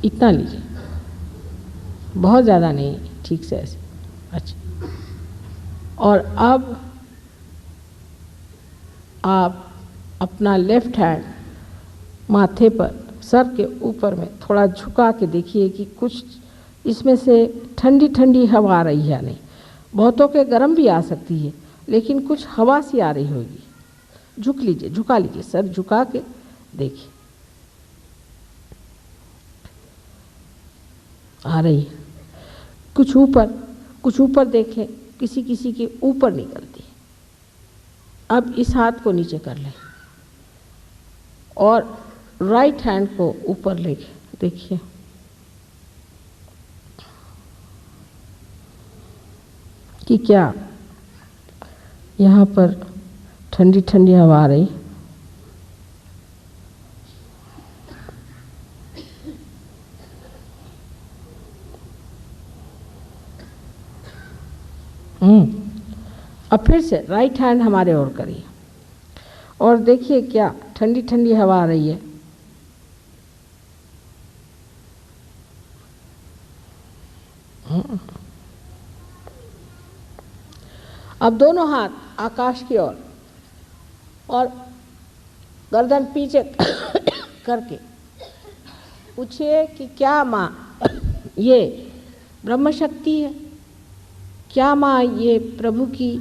Speaker 1: इतना लीजिए, बहुत ज़्यादा नहीं, ठीक से ऐसे। अच्छा, और अब आप अपना लेफ्ट हैंड माथे पर, सर के ऊपर में थोड़ा झुका के देखिए कि कुछ इसमें से ठंडी ठंडी हवा आ रही है। नहीं, बहुतों के गर्म भी आ सकती है, लेकिन कुछ हवा सी आ रही होगी। झुक लीजिए, झुका लीजिए, सर झुका के देखिए। आ रही है, कुछ ऊपर देख लें, किसी किसी के ऊपर निकलती है। अब इस हाथ को नीचे कर लें और राइट हैंड को ऊपर ले देखिए, कि क्या यहाँ पर ठंडी ठंडी हवा आ रही। अब फिर से राइट हैंड हमारे ओर करिए और देखिए क्या ठंडी ठंडी हवा आ रही है। अब दोनों हाथ आकाश की ओर और गर्दन पीछे करके पूछिए कि क्या माँ ये ब्रह्म शक्ति है? क्या माँ ये प्रभु की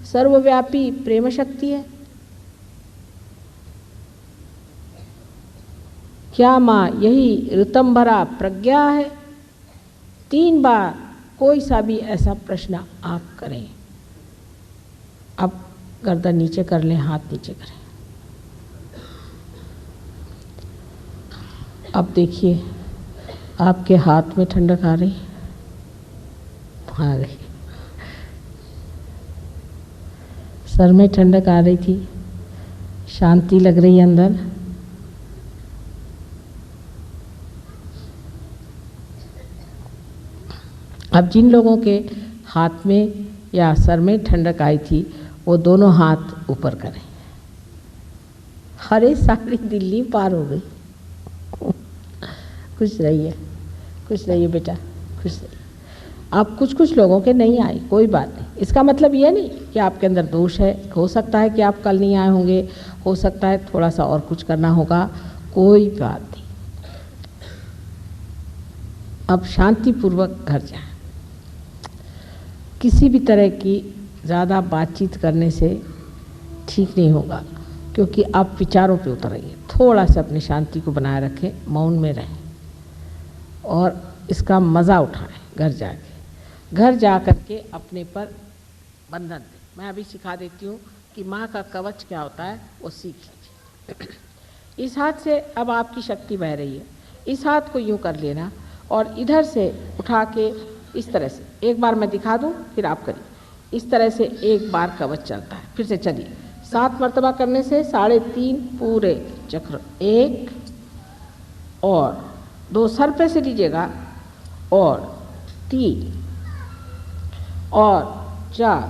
Speaker 1: सर्वव्यापी प्रेम शक्ति है? क्या माँ यही ऋतंभरा प्रज्ञा है? 3 बार कोई सा भी ऐसा प्रश्न आप करें। अब गर्दन नीचे कर लें, हाथ नीचे करें। अब देखिए आपके हाथ में ठंडक आ रही, आ गई। सर में ठंडक आ रही थी, शांति लग रही है अंदर। अब जिन लोगों के हाथ में या सर में ठंडक आई थी वो दोनों हाथ ऊपर करें। अरे सारी दिल्ली पार हो गई। खुश रहिए बेटा, खुश रहिए। आप कुछ लोगों के नहीं आए, कोई बात नहीं। इसका मतलब ये नहीं कि आपके अंदर दोष है। हो सकता है कि आप कल नहीं आए होंगे, हो सकता है थोड़ा सा और कुछ करना होगा, कोई बात नहीं। अब शांतिपूर्वक घर जाएं। किसी भी तरह की ज़्यादा बातचीत करने से ठीक नहीं होगा, क्योंकि आप विचारों पे उतर रही है। थोड़ा सा अपनी शांति को बनाए रखें, मौन में रहें और इसका मज़ा उठाएं। घर जा कर के अपने पर बंधन दें। मैं अभी सिखा देती हूँ कि माँ का कवच क्या होता है, वो सीख लीजिए। इस हाथ से अब आपकी शक्ति बह रही है। इस हाथ को यूँ कर लेना और इधर से उठा के इस तरह से, एक बार मैं दिखा दूँ फिर आप करिए। इस तरह से एक बार कवच चलता है। फिर से चलिए, 7 मरतबा करने से 3.5 पूरे चक्र। 1 और 2 सर पे से लीजिएगा और 3 और 4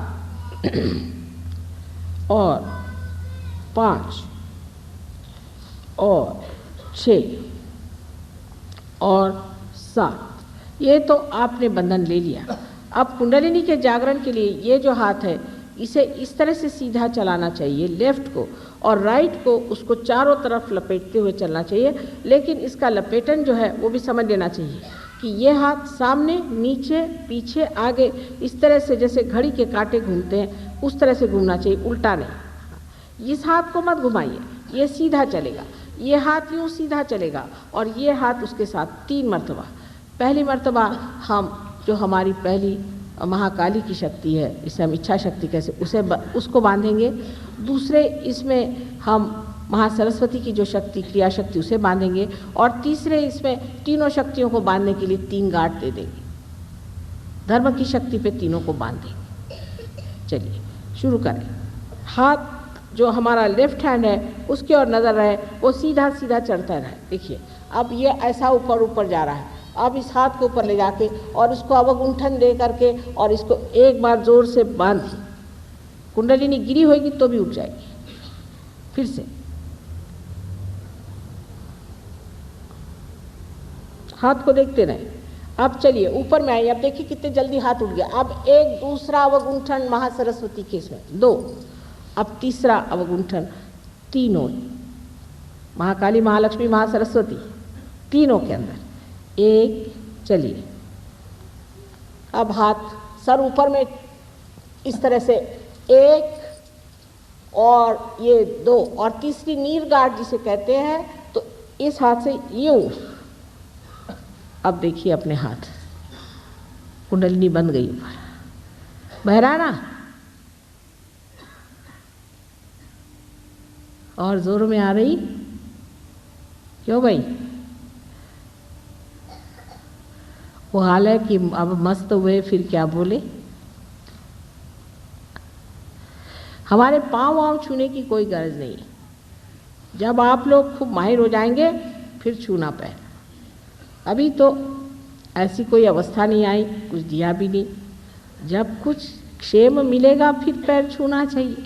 Speaker 1: और 5 और 6 और 7। ये तो आपने बंधन ले लिया। अब कुंडलिनी के जागरण के लिए ये जो हाथ है इसे इस तरह से सीधा चलाना चाहिए, लेफ्ट को, और राइट को उसको चारों तरफ लपेटते हुए चलना चाहिए। लेकिन इसका लपेटन जो है वो भी समझ लेना चाहिए कि ये हाथ सामने, नीचे, पीछे, आगे, इस तरह से जैसे घड़ी के कांटे घूमते हैं उस तरह से घूमना चाहिए, उल्टा नहीं। इस हाथ को मत घुमाइए, ये सीधा चलेगा। ये हाथ यूँ सीधा चलेगा और ये हाथ उसके साथ 3 मरतबा। पहली मरतबा हम जो हमारी पहली महाकाली की शक्ति है, इसे हम इच्छा शक्ति कैसे उसको बांधेंगे। दूसरे इसमें हम महासरस्वती की जो शक्ति, क्रिया शक्ति, उसे बांधेंगे। और तीसरे इसमें तीनों शक्तियों को बांधने के लिए 3 गांठ दे देंगे। धर्म की शक्ति पे तीनों को बांध देंगे। चलिए शुरू करें। हाथ जो हमारा लेफ्ट हैंड है उसकी ओर नज़र रहे, वो सीधा सीधा चढ़ता रहे। देखिए अब ये ऐसा ऊपर ऊपर जा रहा है। अब इस हाथ को ऊपर ले जाके और उसको अवगुंठन दे करके और इसको एक बार जोर से बांधिए। कुंडलिनी गिरी होगी तो भी उठ जाएगी। फिर से हाथ को देखते रहे। अब चलिए ऊपर में आइए। अब देखिए कितने जल्दी हाथ उठ गया। अब एक दूसरा अवगुंठन महासरस्वती के इसमें 2, अब तीसरा अवगुंठन, तीनों महाकाली, महालक्ष्मी, महासरस्वती, तीनों के अंदर 1। चलिए अब हाथ सर ऊपर में इस तरह से 1 और ये 2 और तीसरी नीर गार्ड जिसे कहते हैं, तो इस हाथ से यूं। अब देखिए अपने हाथ कुंडलिनी बंद गई ऊपर। बहराना और जोर में आ रही, क्यों भाई? वो हाल है कि अब मस्त हुए फिर क्या बोले। हमारे पाँव वाँव छूने की कोई गरज नहीं है। जब आप लोग खूब माहिर हो जाएंगे फिर छूना पैर। अभी तो ऐसी कोई अवस्था नहीं आई, कुछ दिया भी नहीं। जब कुछ क्षेम मिलेगा फिर पैर छूना चाहिए।